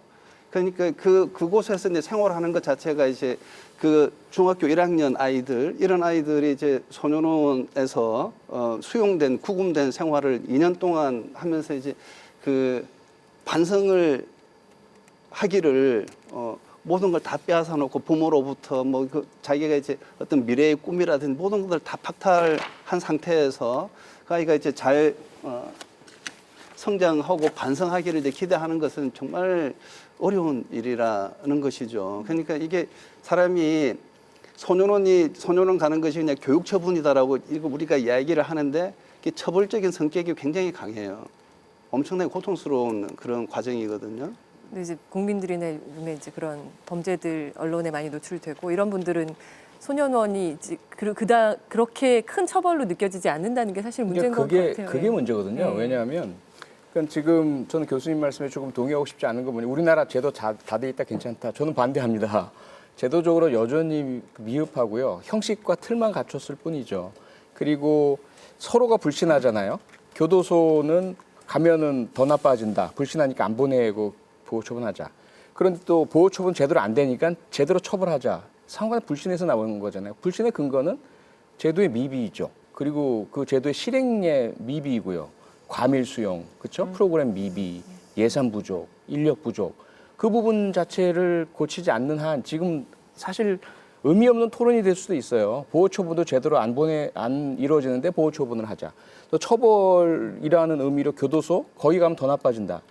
그러니까 그곳에서 이제 생활하는 것 자체가 이제 그 중학교 1학년 아이들, 이런 아이들이 이제 소년원에서 수용된, 구금된 생활을 2년 동안 하면서 이제 그 반성을 하기를 모든 걸 다 빼앗아 놓고 부모로부터 뭐 그 자기가 이제 어떤 미래의 꿈이라든지 모든 것을 다 박탈한 상태에서 그 아이가 이제 잘 성장하고 반성하기를 이제 기대하는 것은 정말 어려운 일이라는 것이죠. 그러니까 이게 사람이 소년원 가는 것이 그냥 교육 처분이다라고 이거 우리가 이야기를 하는데 이게 처벌적인 성격이 굉장히 강해요. 엄청나게 고통스러운 그런 과정이거든요. 근데 이제 국민들이나 이제 그런 범죄들 언론에 많이 노출되고 이런 분들은 소년원이 이제 그렇게 큰 처벌로 느껴지지 않는다는 게 사실 문제인 것 같아요. 그게 문제거든요. 왜냐하면 그러니까 지금 저는 교수님 말씀에 조금 동의하고 싶지 않은 거 보니 우리나라 제도 다 돼 있다 괜찮다. 저는 반대합니다. 제도적으로 여전히 미흡하고요. 형식과 틀만 갖췄을 뿐이죠. 그리고 서로가 불신하잖아요. 교도소는 가면은 더 나빠진다. 불신하니까 안 보내고 보호 처분하자. 그런데 또 보호 처분 제대로 안 되니까 제대로 처벌하자. 상관의 불신에서 나오는 거잖아요. 불신의 근거는 제도의 미비이죠. 그리고 그 제도의 실행의 미비이고요. 과밀 수용, 그렇죠? 프로그램 미비, 예산 부족, 인력 부족. 그 부분 자체를 고치지 않는 한 지금 사실 의미 없는 토론이 될 수도 있어요. 보호 처분도 제대로 안 이루어지는데 보호 처분을 하자. 또 처벌이라는 의미로 교도소 거기 가면 더 나빠진다.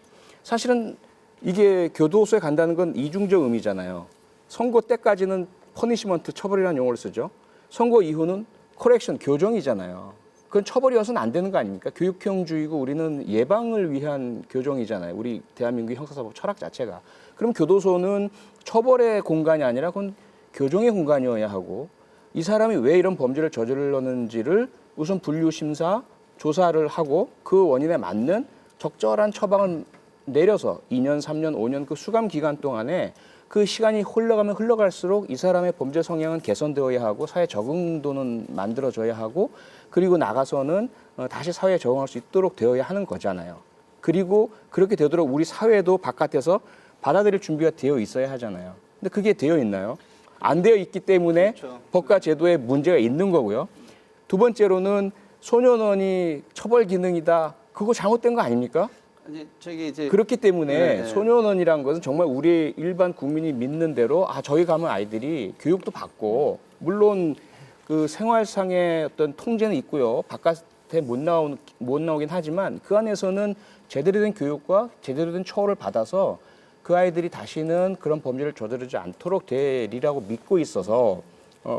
사실은 이게 교도소에 간다는 건 이중적 의미잖아요. 선고 때까지는 퍼니시먼트 처벌이라는 용어를 쓰죠. 선고 이후는 코렉션 교정이잖아요. 그건 처벌이어서는 안 되는 거 아닙니까? 교육형주의고 우리는 예방을 위한 교정이잖아요. 우리 대한민국 형사사법 철학 자체가. 그럼 교도소는 처벌의 공간이 아니라 그건 교정의 공간이어야 하고 이 사람이 왜 이런 범죄를 저질렀는지를 우선 분류 심사 조사를 하고 그 원인에 맞는 적절한 처방을 내려서 2년, 3년, 5년 그 수감 기간 동안에 그 시간이 흘러가면 흘러갈수록 이 사람의 범죄 성향은 개선되어야 하고 사회 적응도는 만들어져야 하고 그리고 나가서는 다시 사회에 적응할 수 있도록 되어야 하는 거잖아요. 그리고 그렇게 되도록 우리 사회도 바깥에서 받아들일 준비가 되어 있어야 하잖아요. 근데 그게 되어 있나요? 안 되어 있기 때문에 그렇죠. 법과 제도에 문제가 있는 거고요. 두 번째로는 소년원이 처벌 기능이다. 그거 잘못된 거 아닙니까? 아니, 저기 이제 그렇기 때문에 네. 소년원이란 것은 정말 우리 일반 국민이 믿는 대로 저기 가면 아이들이 교육도 받고 물론 그 생활상의 어떤 통제는 있고요. 바깥에 못 나오긴 하지만 그 안에서는 제대로 된 교육과 제대로 된 처우를 받아서 그 아이들이 다시는 그런 범죄를 저지르지 않도록 되리라고 믿고 있어서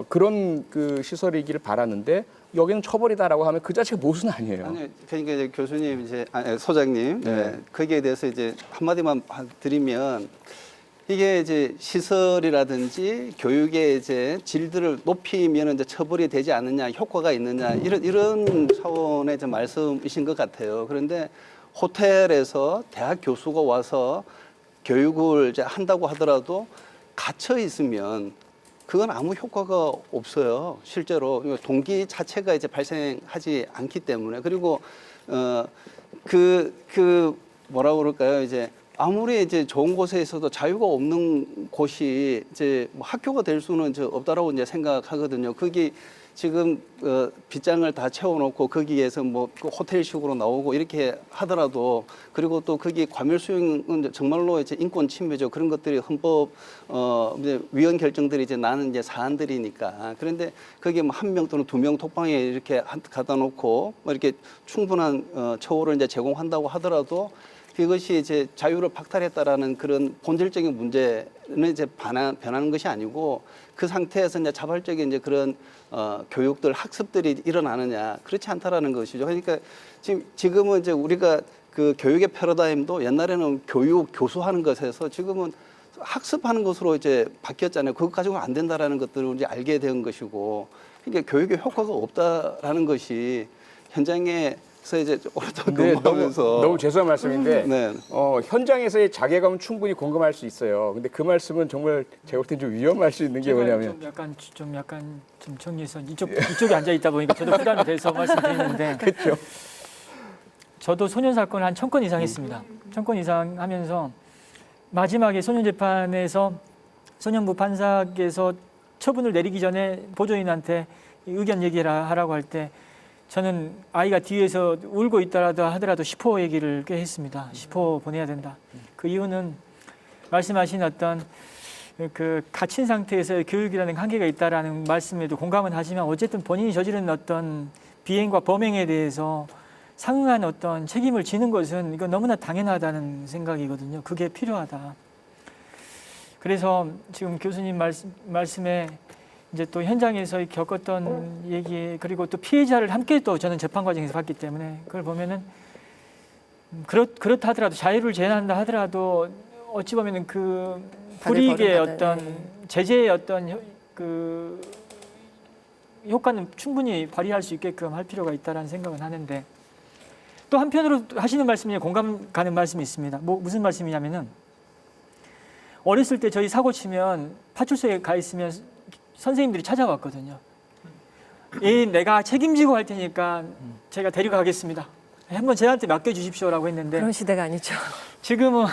그런 그 시설이기를 바라는데 여기는 처벌이다라고 하면 그 자체가 모순 아니에요. 아니, 그러니까 이제 교수님 이제 소장님 네. 거기에 대해서 이제 한마디만 드리면 이게 이제 시설이라든지 교육의 이제 질들을 높이면 이제 처벌이 되지 않느냐, 효과가 있느냐 이런 차원의 이제 말씀이신 것 같아요. 그런데 호텔에서 대학 교수가 와서 교육을 이제 한다고 하더라도 갇혀 있으면 그건 아무 효과가 없어요. 실제로 동기 자체가 이제 발생하지 않기 때문에 그리고 뭐라 그럴까요? 이제 아무리 이제 좋은 곳에 있어도 자유가 없는 곳이 이제 뭐 학교가 될 수는 이제 없다라고 이제 생각하거든요. 거기 지금 빗장을 다 채워놓고 거기에서 뭐 호텔식으로 나오고 이렇게 하더라도 그리고 또 거기 과밀 수용은 정말로 이제 인권 침해죠. 그런 것들이 헌법 이제 위헌 결정들이 이제 나는 이제 사안들이니까 그런데 거기에 뭐 한 명 또는 두 명 톡방에 이렇게 갖다 놓고 뭐 이렇게 충분한 처우를 이제 제공한다고 하더라도 그것이 이제 자유를 박탈했다라는 그런 본질적인 문제는 이제 변하는 것이 아니고 그 상태에서 이제 자발적인 이제 그런 교육들 학습들이 일어나느냐 그렇지 않다라는 것이죠. 그러니까 지금은 이제 우리가 그 교육의 패러다임도 옛날에는 교수하는 것에서 지금은 학습하는 것으로 이제 바뀌었잖아요. 그것 가지고는 안 된다라는 것들을 이제 알게 된 것이고, 그러니까 교육의 효과가 없다라는 것이 현장에 그래서 이제 오랫동안 근무하면서 너무 죄송한 말씀인데 네. 현장에서의 자괴감은 충분히 공감할 수 있어요. 근데 그 말씀은 정말 제가 볼 땐 좀 위험할 수 있는 게 뭐냐면 좀 약간 좀 정리해서 이쪽에 앉아 있다 보니까 저도 부담이 돼서 말씀드리는데 그렇죠. 저도 소년 사건을 한 1000건 이상 했습니다. 1000건 이상 하면서 마지막에 소년 재판에서 소년부 판사께서 처분을 내리기 전에 보조인한테 의견 얘기하라고 할 때 저는 아이가 뒤에서 울고 있더라도 하더라도 10호 얘기를 꽤 했습니다. 10호 보내야 된다. 그 이유는 말씀하신 어떤 그 갇힌 상태에서 교육이라는 한계가 있다라는 말씀에도 공감은 하지만 어쨌든 본인이 저지른 어떤 비행과 범행에 대해서 상응한 어떤 책임을 지는 것은 이건 너무나 당연하다는 생각이거든요. 그게 필요하다. 그래서 지금 교수님 말씀에 이제 또 현장에서 겪었던 얘기 그리고 또 피해자를 함께 또 저는 재판 과정에서 봤기 때문에 그걸 보면은 그렇다 하더라도 자유를 제한한다 하더라도 어찌 보면은 그 불이익의 어떤 제재의 어떤 그 효과는 충분히 발휘할 수 있게끔 할 필요가 있다라는 생각은 하는데 또 한편으로 하시는 말씀 중에 공감 가는 말씀이 있습니다. 무슨 말씀이냐면은 어렸을 때 저희 사고 치면 파출소에 가 있으면 선생님들이 찾아왔거든요. 내가 책임지고 할 테니까 제가 데려가겠습니다. 한번 저한테 맡겨주십시오라고 했는데 그런 시대가 아니죠. 지금은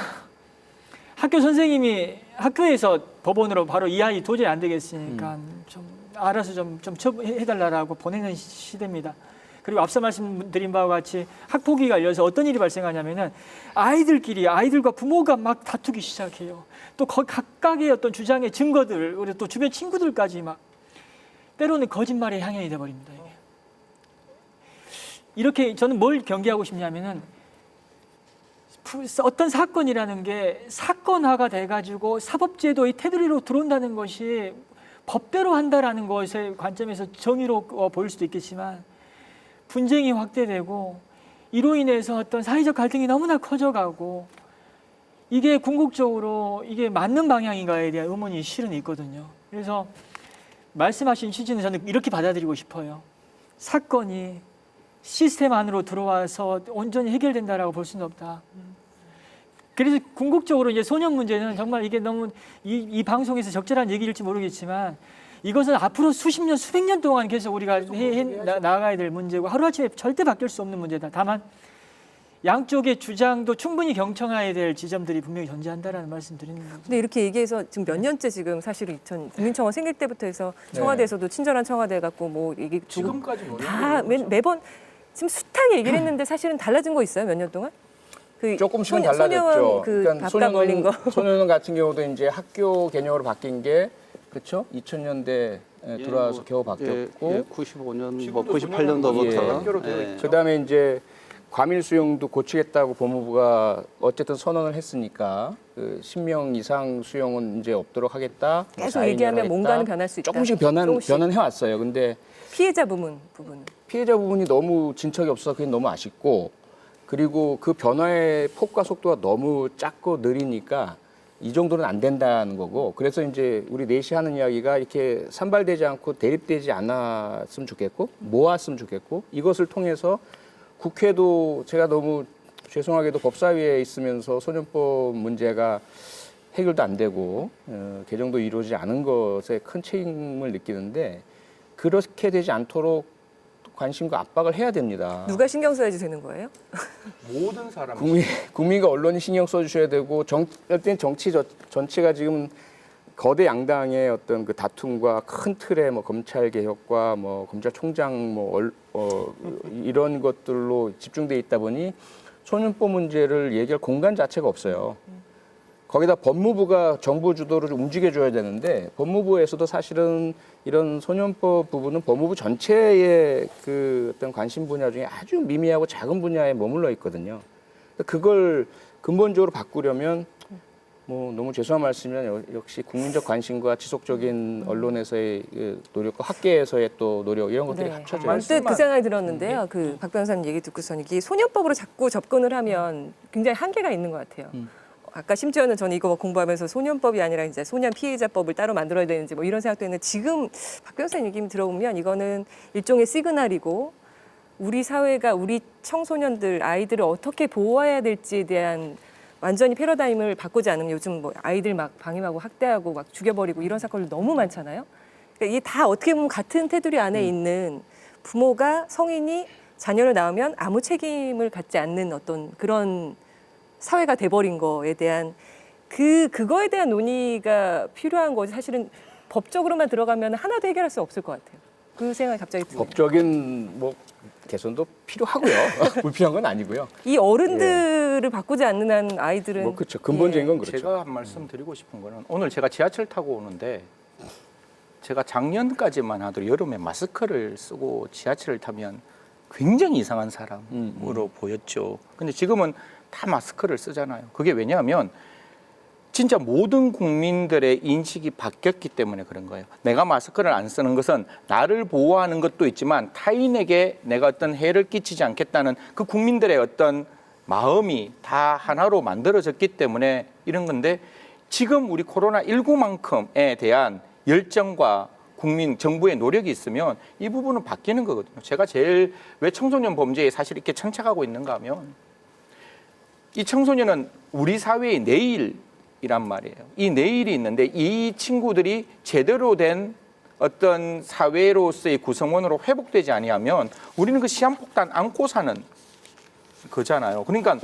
학교 선생님이 학교에서 법원으로 바로 이 아이 도저히 안 되겠으니까 좀 알아서 좀 처분해달라고 보내는 시대입니다. 그리고 앞서 말씀드린 바와 같이 학폭위가 열려서 어떤 일이 발생하냐면은 아이들과 부모가 막 다투기 시작해요. 또 각각의 어떤 주장의 증거들, 그리고 또 주변 친구들까지 막 때로는 거짓말의 향연이 돼버립니다. 이게. 이렇게 저는 뭘 경계하고 싶냐면은 어떤 사건이라는 게 사건화가 돼가지고 사법제도의 테두리로 들어온다는 것이 법대로 한다라는 것의 관점에서 정의로 보일 수도 있겠지만 분쟁이 확대되고 이로 인해서 어떤 사회적 갈등이 너무나 커져가고 이게 궁극적으로 이게 맞는 방향인가에 대한 의문이 실은 있거든요. 그래서 말씀하신 취지는 저는 이렇게 받아들이고 싶어요. 사건이 시스템 안으로 들어와서 온전히 해결된다라고 볼 수는 없다. 그래서 궁극적으로 이제 소년 문제는 정말 이게 너무 이 방송에서 적절한 얘기일지 모르겠지만 이것은 앞으로 수십 년, 수백 년 동안 계속 우리가 나아가야 될 문제고 하루아침에 절대 바뀔 수 없는 문제다. 다만 양쪽의 주장도 충분히 경청해야 될 지점들이 분명히 존재한다라는 말씀 드리는 거죠. 근데 이렇게 얘기해서 지금 몇 년째 지금 사실은 국민청원 생길 때부터 해서 청와대에서도 친절한 청와대 갖고 뭐 이게 지금까지 다 매번 지금 숱하게 얘기를 했는데 사실은 달라진 거 있어요? 몇 년 동안? 그 조금씩은 소년 달라졌죠. 그 밥값 올린 거. 소년원 같은 경우도 이제 학교 개념으로 바뀐 게 그렇죠? 2000년대 들어와서 뭐, 겨우 바뀌었고 95년, 뭐 98년도부터. 예. 그다음에 이제 과밀 수용도 고치겠다고 법무부가 어쨌든 선언을 했으니까 그 10명 이상 수용은 이제 없도록 하겠다. 계속 얘기하면 뭔가는 변할 수 있다. 조금씩 변해 왔어요. 근데 피해자 부분. 피해자 부분이 너무 진척이 없어서 그게 너무 아쉽고 그리고 그 변화의 폭과 속도가 너무 작고 느리니까 이 정도는 안 된다는 거고 그래서 이제 우리 넷이 하는 이야기가 이렇게 산발되지 않고 대립되지 않았으면 좋겠고 모았으면 좋겠고 이것을 통해서 국회도 제가 너무 죄송하게도 법사위에 있으면서 소년법 문제가 해결도 안 되고 개정도 이루어지지 않은 것에 큰 책임을 느끼는데 그렇게 되지 않도록 관심과 압박을 해야 됩니다. 누가 신경 써야지 되는 거예요? 모든 사람 국민과 언론이 신경 써주셔야 되고 어떤 정치 전체가 지금 거대 양당의 어떤 그 다툼과 큰 틀의 뭐 검찰 개혁과 뭐 검찰총장 이런 것들로 집중돼 있다 보니 소년법 문제를 얘기할 공간 자체가 없어요. 거기다 법무부가 정부 주도를 움직여줘야 되는데 법무부에서도 사실은 이런 소년법 부분은 법무부 전체의 그 어떤 관심 분야 중에 아주 미미하고 작은 분야에 머물러 있거든요. 그걸 근본적으로 바꾸려면 뭐 너무 죄송한 말씀이면 역시 국민적 관심과 지속적인 언론에서의 노력과 학계에서의 또 노력 이런 것들이 합쳐져요. 언뜻 그 생각이 들었는데요. 그 박 변호사님 얘기 듣고서는 이게 소년법으로 자꾸 접근을 하면 굉장히 한계가 있는 것 같아요. 아까 심지어는 저는 이거 공부하면서 소년법이 아니라 이제 소년 피해자법을 따로 만들어야 되는지 뭐 이런 생각도 했는데 지금 박 변호사님 얘기 들어보면 이거는 일종의 시그널이고 우리 사회가 우리 청소년들 아이들을 어떻게 보호해야 될지에 대한 완전히 패러다임을 바꾸지 않으면 요즘 뭐 아이들 막 방임하고 학대하고 막 죽여버리고 이런 사건들 너무 많잖아요. 그러니까 이게 다 어떻게 보면 같은 테두리 안에 있는 부모가 성인이 자녀를 낳으면 아무 책임을 갖지 않는 어떤 그런 사회가 돼버린 거에 대한 그거에 대한 논의가 필요한 거지 사실은 법적으로만 들어가면 하나도 해결할 수 없을 것 같아요. 그 생각이 갑자기 듭니다. 법적인 뭐 개선도 필요하고요. 불필요한 건 아니고요. 이 어른들을 바꾸지 않는 한 아이들은 뭐 그렇죠. 근본적인 건 그렇죠. 제가 한 말씀 드리고 싶은 거는 오늘 제가 지하철 타고 오는데 제가 작년까지만 하더라도 여름에 마스크를 쓰고 지하철을 타면 굉장히 이상한 사람으로 보였죠. 근데 지금은 다 마스크를 쓰잖아요. 그게 왜냐하면 진짜 모든 국민들의 인식이 바뀌었기 때문에 그런 거예요. 내가 마스크를 안 쓰는 것은 나를 보호하는 것도 있지만 타인에게 내가 어떤 해를 끼치지 않겠다는 그 국민들의 어떤 마음이 다 하나로 만들어졌기 때문에 이런 건데 지금 우리 코로나19만큼에 대한 열정과 국민 정부의 노력이 있으면 이 부분은 바뀌는 거거든요. 제가 제일 왜 청소년 범죄에 사실 이렇게 천착하고 있는가 하면 이 청소년은 우리 사회의 내일이란 말이에요. 이 내일이 있는데 이 친구들이 제대로 된 어떤 사회로서의 구성원으로 회복되지 아니하면 우리는 그 시한폭탄 안고 사는 거잖아요. 그러니까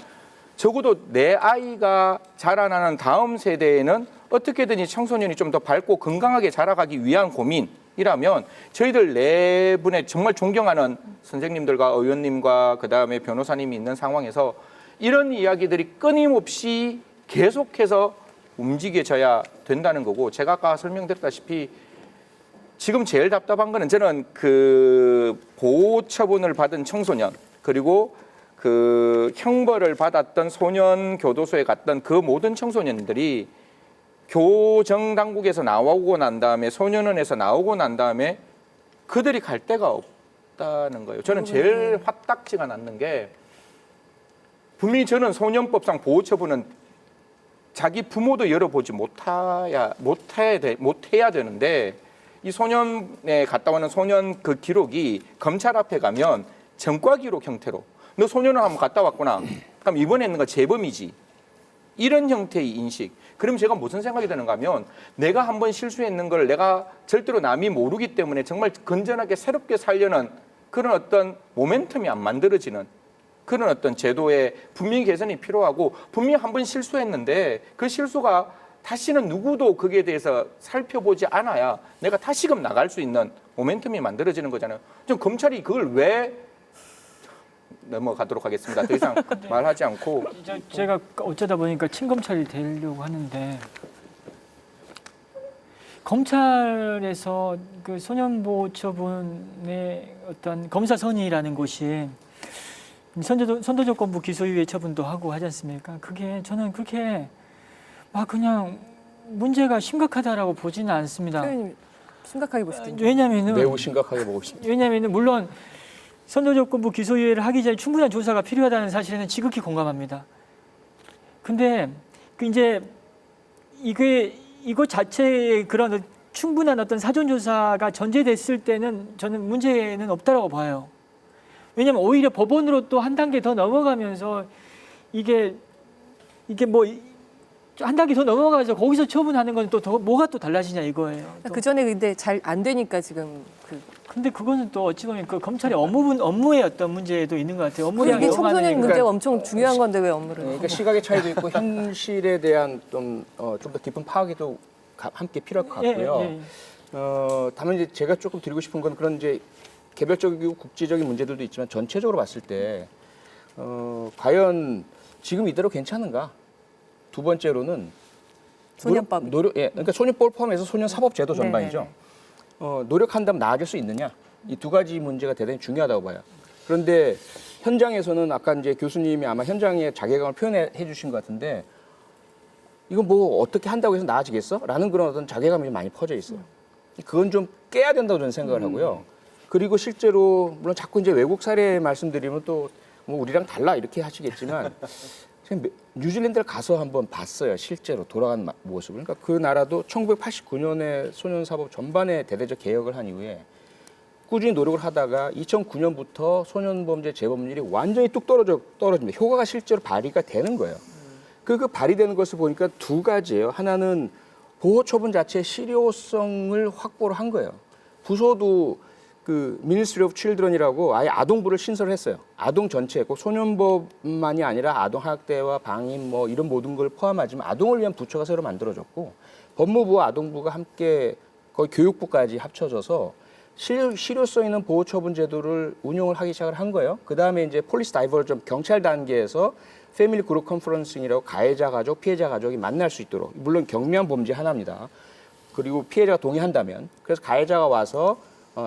적어도 내 아이가 자라나는 다음 세대에는 어떻게든 이 청소년이 좀 더 밝고 건강하게 자라가기 위한 고민 이라면 저희들 네 분의 정말 존경하는 선생님들과 의원님과 그다음에 변호사님이 있는 상황에서 이런 이야기들이 끊임없이 계속해서 움직여져야 된다는 거고, 제가 아까 설명드렸다시피 지금 제일 답답한 거는 저는 그 보호 처분을 받은 청소년, 그리고 그 형벌을 받았던 소년 교도소에 갔던 그 모든 청소년들이 교정 당국에서 나오고 난 다음에, 소년원에서 나오고 난 다음에 그들이 갈 데가 없다는 거예요. 저는 제일 화딱지가 났는 게, 분명히 저는 소년법상 보호 처분은 자기 부모도 열어보지 못해야 되는데, 이 소년에 갔다 오는 소년 그 기록이 검찰 앞에 가면 전과 기록 형태로, 너 소년원 한번 갔다 왔구나, 그럼 이번에 있는 거 재범이지, 이런 형태의 인식. 그럼 제가 무슨 생각이 드는가 하면, 내가 한번 실수했는 걸 내가 절대로 남이 모르기 때문에 정말 건전하게 새롭게 살려는 그런 어떤 모멘텀이 안 만들어지는 그런 어떤 제도의 분명히 개선이 필요하고, 분명히 한번 실수했는데 그 실수가 다시는 누구도 거기에 대해서 살펴보지 않아야 내가 다시금 나갈 수 있는 모멘텀이 만들어지는 거잖아요. 좀 검찰이 그걸 왜, 넘어가도록 하겠습니다. 더 이상 말하지 않고. 제가 어쩌다 보니까 친검찰이 되려고 하는데, 검찰에서 그 소년보호처분의 어떤 검사선의라는 곳이 선도조건부 기소유예 처분도 하고 하지 않습니까? 그게 저는 그렇게 막 그냥 문제가 심각하다라고 보지는 않습니다. 표현이 심각하게 보시던데. 왜냐면은 매우 심각하게 보고 있습니다. 왜냐면은 물론 선도조건부 기소유예를 하기 전에 충분한 조사가 필요하다는 사실에는 지극히 공감합니다. 근데 그 이제 이것 자체의 그런 충분한 어떤 사전조사가 전제됐을 때는 저는 문제는 없다라고 봐요. 왜냐하면 오히려 법원으로 또 한 단계 더 넘어가면서 이게 뭐 한 단계 더 넘어가서 거기서 처분하는 건 또 더 뭐가 또 달라지냐 이거예요. 그 전에 근데 잘 안 되니까 지금 근데 그거는 또 어찌 보면 그 검찰의 업무의 어떤 문제도 있는 것 같아요. 업무량이 그게 너무 청소년 많으니까. 문제가 엄청 중요한 건데 왜 업무를? 그러니까 시각의 차이도 있고 현실에 대한 좀 더 깊은 파악에도 함께 필요할 것 같고요. 예. 다만 이제 제가 조금 드리고 싶은 건, 그런 이제 개별적이고 국제적인 문제들도 있지만 전체적으로 봤을 때 과연 지금 이대로 괜찮은가? 두 번째로는 소년법. 그러니까 소년법을 포함해서 소년 사법제도 전반이죠. 노력한다면 나아질 수 있느냐? 이 두 가지 문제가 대단히 중요하다고 봐요. 그런데 현장에서는 아까 이제 교수님이 아마 현장의 자괴감을 표현해 주신 것 같은데, 이거 뭐 어떻게 한다고 해서 나아지겠어? 라는 그런 어떤 자괴감이 좀 많이 퍼져 있어요. 그건 좀 깨야 된다고 저는 생각을 하고요. 그리고 실제로 물론 자꾸 이제 외국 사례 말씀드리면 또 뭐 우리랑 달라 이렇게 하시겠지만, 뉴질랜드를 가서 한번 봤어요. 실제로 돌아간 모습을. 그러니까 그 나라도 1989년에 소년사법 전반에 대대적 개혁을 한 이후에 꾸준히 노력을 하다가 2009년부터 소년범죄 재범률이 완전히 뚝 떨어집니다. 효과가 실제로 발휘가 되는 거예요. 그 발휘되는 것을 보니까 두 가지예요. 하나는 보호 처분 자체의 실효성을 확보를 한 거예요. 부서도 그 Ministry of Children이라고 아예 아동부를 신설했어요. 아동 전체, 꼭 소년법만이 아니라 아동 학대와 방임 뭐 이런 모든 걸 포함하지만 아동을 위한 부처가 새로 만들어졌고, 법무부와 아동부가 함께 거의 교육부까지 합쳐져서 실효성 있는 보호 처분 제도를 운용을 하기 시작을 한 거예요. 그 다음에 이제 폴리스 다이버전 경찰 단계에서 패밀리 그룹 컨퍼런싱이라고 가해자 가족, 피해자 가족이 만날 수 있도록, 물론 경미한 범죄 하나입니다. 그리고 피해자가 동의한다면, 그래서 가해자가 와서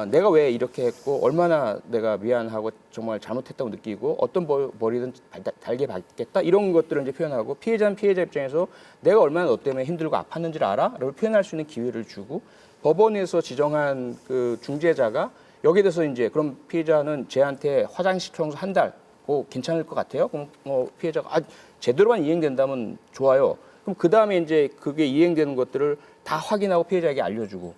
내가 왜 이렇게 했고 얼마나 내가 미안하고 정말 잘못했다고 느끼고 어떤 벌이든 달게 받겠다, 이런 것들을 이제 표현하고, 피해자는 피해자 입장에서 내가 얼마나 너 때문에 힘들고 아팠는지를 알아?를 표현할 수 있는 기회를 주고, 법원에서 지정한 그 중재자가 여기에 대해서 이제 그럼 피해자는 쟤한테 화장실 청소 한 달 괜찮을 것 같아요? 그럼 피해자가 제대로만 이행된다면 좋아요. 그럼 그 다음에 이제 그게 이행되는 것들을 다 확인하고 피해자에게 알려주고,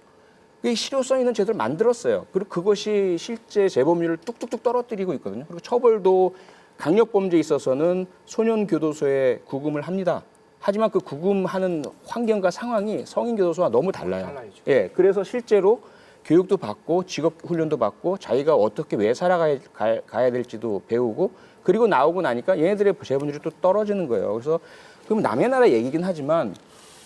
이 실효성 있는 제도를 만들었어요. 그리고 그것이 실제 재범률을 뚝뚝뚝 떨어뜨리고 있거든요. 그리고 처벌도 강력범죄에 있어서는 소년교도소에 구금을 합니다. 하지만 그 구금하는 환경과 상황이 성인교도소와 너무 달라요. 예, 그래서 실제로 교육도 받고 직업훈련도 받고 자기가 어떻게 왜 살아가야 될지도 배우고, 그리고 나오고 나니까 얘네들의 재범률이 또 떨어지는 거예요. 그래서 그럼 남의 나라 얘기긴 하지만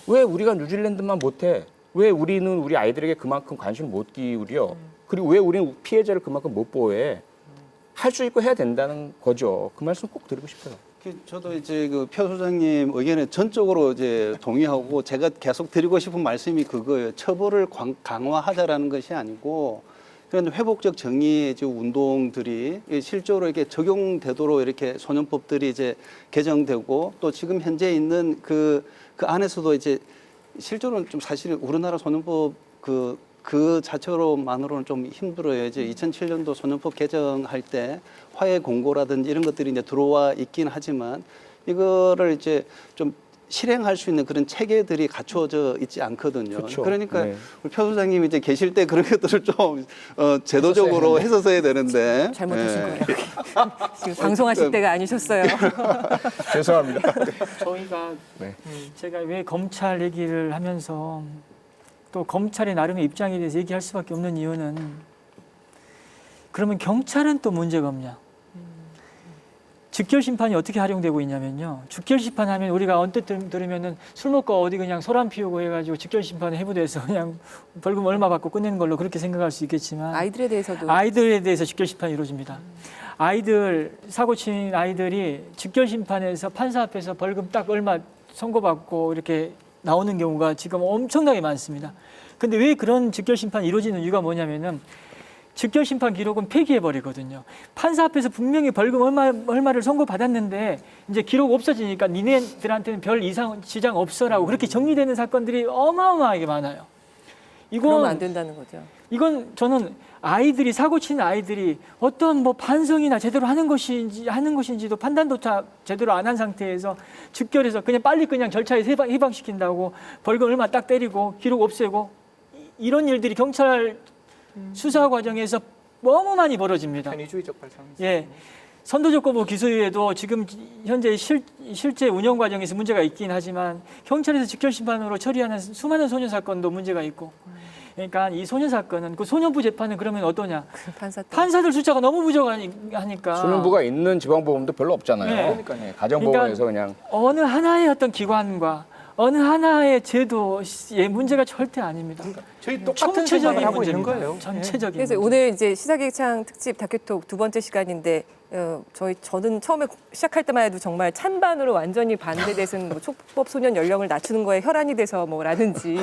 왜 우리가 뉴질랜드만 못해? 왜 우리는 우리 아이들에게 그만큼 관심을 못 기울여? 그리고 왜 우리는 피해자를 그만큼 못 보호해? 할 수 있고 해야 된다는 거죠. 그 말씀 꼭 드리고 싶어요. 저도 이제 그 표 소장님 의견에 전적으로 이제 동의하고 제가 계속 드리고 싶은 말씀이 그거예요. 처벌을 강화하자라는 것이 아니고 그런 회복적 정의의 이제 운동들이 실제로 이렇게 적용되도록 이렇게 소년법들이 이제 개정되고 또 지금 현재 있는 그 안에서도 이제 실제로는 좀 사실 우리나라 소년법 그 자체로만으로는 좀 힘들어요. 이제 2007년도 소년법 개정할 때 화해 공고라든지 이런 것들이 이제 들어와 있긴 하지만 이거를 이제 좀 실행할 수 있는 그런 체계들이 갖춰져 있지 않거든요. 그쵸. 그러니까 네. 우리 표 소장님이 이제 계실 때 그런 것들을 좀 제도적으로 했었어야 되는데 잘못하신 예. 거예요. 지금 방송하실 때가 아니셨어요. 죄송합니다. 저희가 네. 제가 왜 검찰 얘기를 하면서 또 검찰의 나름의 입장에 대해서 얘기할 수밖에 없는 이유는 그러면 경찰은 또 문제가 없냐? 직결 심판이 어떻게 활용되고 있냐면요. 직결 심판하면 우리가 언뜻 들으면은 술 먹고 어디 그냥 소란 피우고 해가지고 직결 심판에 해부돼서 그냥 벌금 얼마 받고 끝내는 걸로 그렇게 생각할 수 있겠지만 아이들에 대해서도 아이들에 대해서 직결 심판이 이루어집니다. 아이들 사고 친 아이들이 직결 심판에서 판사 앞에서 벌금 딱 얼마 선고받고 이렇게 나오는 경우가 지금 엄청나게 많습니다. 근데 왜 그런 직결 심판이 이루어지는 이유가 뭐냐면은 직결 심판 기록은 폐기해 버리거든요. 판사 앞에서 분명히 벌금 얼마를 선고받았는데 이제 기록 없어지니까 니네들한테는 별 이상 지장 없어라고 그렇게 정리되는 사건들이 어마어마하게 많아요. 그러면 안 된다는 거죠. 이건 저는 아이들이 사고 치는 아이들이 어떤 뭐 반성이나 제대로 하는 것인지도 판단조차 제대로 안 한 상태에서 즉결해서 그냥 빨리 그냥 절차에서 해방시킨다고 벌금 얼마 딱 때리고 기록 없애고 이런 일들이 경찰 수사 과정에서 너무 많이 벌어집니다. 편의주의적 발상이죠. 예. 선도적거부 기소유예도 지금 현재 실제 운영 과정에서 문제가 있긴 하지만 경찰에서 직결 심판으로 처리하는 수많은 소년 사건도 문제가 있고 그러니까 이 소년 사건은 그 소년부 재판은 그러면 어떠냐? 판사들 숫자가 너무 부족하니까 소년부가 있는 지방법원도 별로 없잖아요. 네. 그러니까 가정법원에서 그냥 어느 하나의 어떤 기관과 어느 하나의 제도의 문제가 절대 아닙니다. 저희 똑같은 생각을 하고 있는 거예요. 전체적인. 그래서 문제. 오늘 이제 시사기획창 특집 다큐톡 두 번째 시간인데 저는 처음에 시작할 때만 해도 정말 찬반으로 완전히 반대돼서는 뭐 촉법 소년 연령을 낮추는 거에 혈안이 돼서 뭐라든지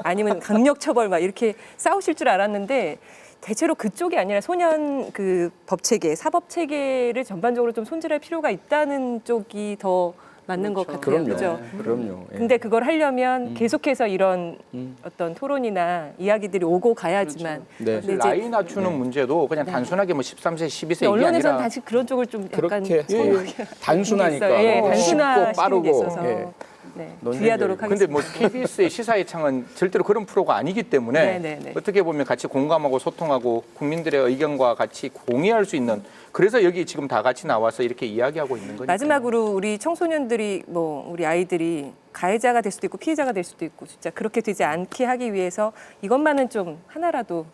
아니면 강력 처벌 막 이렇게 싸우실 줄 알았는데 대체로 그쪽이 아니라 소년 그 법 체계, 사법 체계를 전반적으로 좀 손질할 필요가 있다는 쪽이 더 맞는 것 같아요. 그럼요. 그죠? 그럼요. 예. 근데 그걸 하려면 계속해서 이런 어떤 토론이나 이야기들이 오고 가야지만 네. 근데 이제 나이 낮추는 문제도 그냥 단순하게 뭐 13세, 12세 이게 언론에서는 아니라 다시 그런 쪽을 좀 약간 그렇게 있어요. 단순하니까 예, 쉽고 단순화시키는 게 빠르고 있어서 예. 네, 논쟁이 주의하도록 근데 하겠습니다. 뭐 KBS의 시사의 창은 절대로 그런 프로가 아니기 때문에 네네네. 어떻게 보면 같이 공감하고 소통하고 국민들의 의견과 같이 공유할 수 있는 그래서 여기 지금 다 같이 나와서 이렇게 이야기하고 있는 거니까. 마지막으로 우리 청소년들이 뭐 우리 아이들이 가해자가 될 수도 있고 피해자가 될 수도 있고 진짜 그렇게 되지 않게 하기 위해서 이것만은 좀 하나라도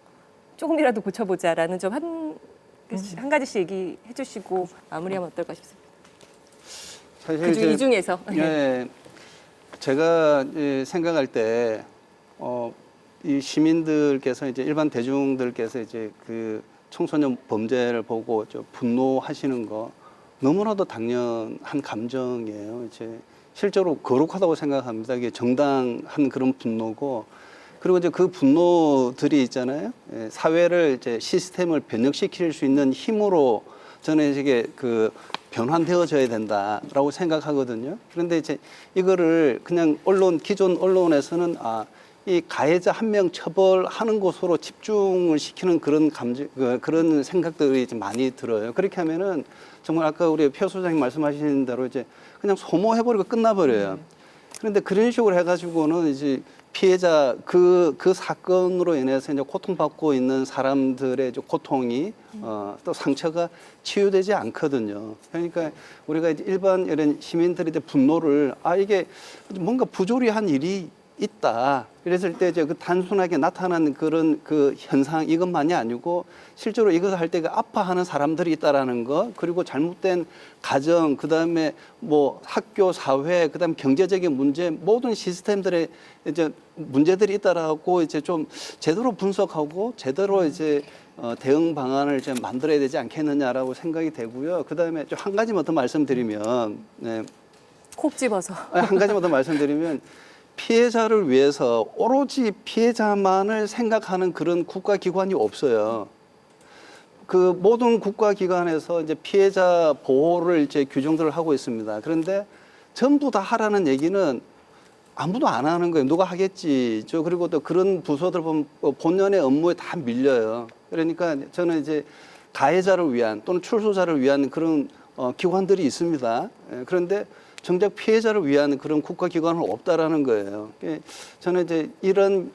조금이라도 고쳐보자라는 좀 한 가지씩 얘기해 주시고 마무리하면 어떨까 싶습니다. 사실 이 중에서 예, 제가 생각할 때 이 시민들께서 이제 일반 대중들께서 이제 그 청소년 범죄를 보고 좀 분노하시는 거 너무나도 당연한 감정이에요. 이제 실제로 거룩하다고 생각합니다. 이게 정당한 그런 분노고 그리고 이제 그 분노들이 있잖아요. 예, 사회를 이제 시스템을 변혁시킬 수 있는 힘으로 저는 이게 그 변환되어져야 된다라고 생각하거든요. 그런데 이제 이거를 그냥 기존 언론에서는 이 가해자 한 명 처벌하는 곳으로 집중을 시키는 그런 그런 생각들이 좀 많이 들어요. 그렇게 하면은 정말 아까 우리 표 소장님 말씀하신 대로 이제 그냥 소모해버리고 끝나버려요. 그런데 그런 식으로 해가지고는 이제 피해자 그 사건으로 인해서 이제 고통받고 있는 사람들의 이제 고통이 또 상처가 치유되지 않거든요. 그러니까 우리가 이제 일반 이런 시민들의 분노를 이게 뭔가 부조리한 일이 있다. 그랬을 때 이제 그 단순하게 나타나는 그런 그 현상 이것만이 아니고 실제로 이것을 할 때 그 아파하는 사람들이 있다라는 거, 그리고 잘못된 가정, 그다음에 뭐 학교, 사회, 그다음에 경제적인 문제, 모든 시스템들의 이제 문제들이 있다라고 이제 좀 제대로 분석하고 제대로 이제 대응 방안을 좀 만들어야 되지 않겠느냐라고 생각이 되고요. 그다음에 좀 한 가지만 더 말씀드리면, 네. 콕 집어서. 한 가지만 더 말씀드리면 피해자를 위해서 오로지 피해자만을 생각하는 그런 국가기관이 없어요. 그 모든 국가기관에서 이제 피해자 보호를 이제 규정들을 하고 있습니다. 그런데 전부 다 하라는 얘기는 아무도 안 하는 거예요. 누가 하겠지. 그리고 또 그런 부서들 보면 본연의 업무에 다 밀려요. 그러니까 저는 이제 가해자를 위한 또는 출소자를 위한 그런 기관들이 있습니다. 그런데 정작 피해자를 위한 그런 국가기관은 없다라는 거예요. 저는 이제 이런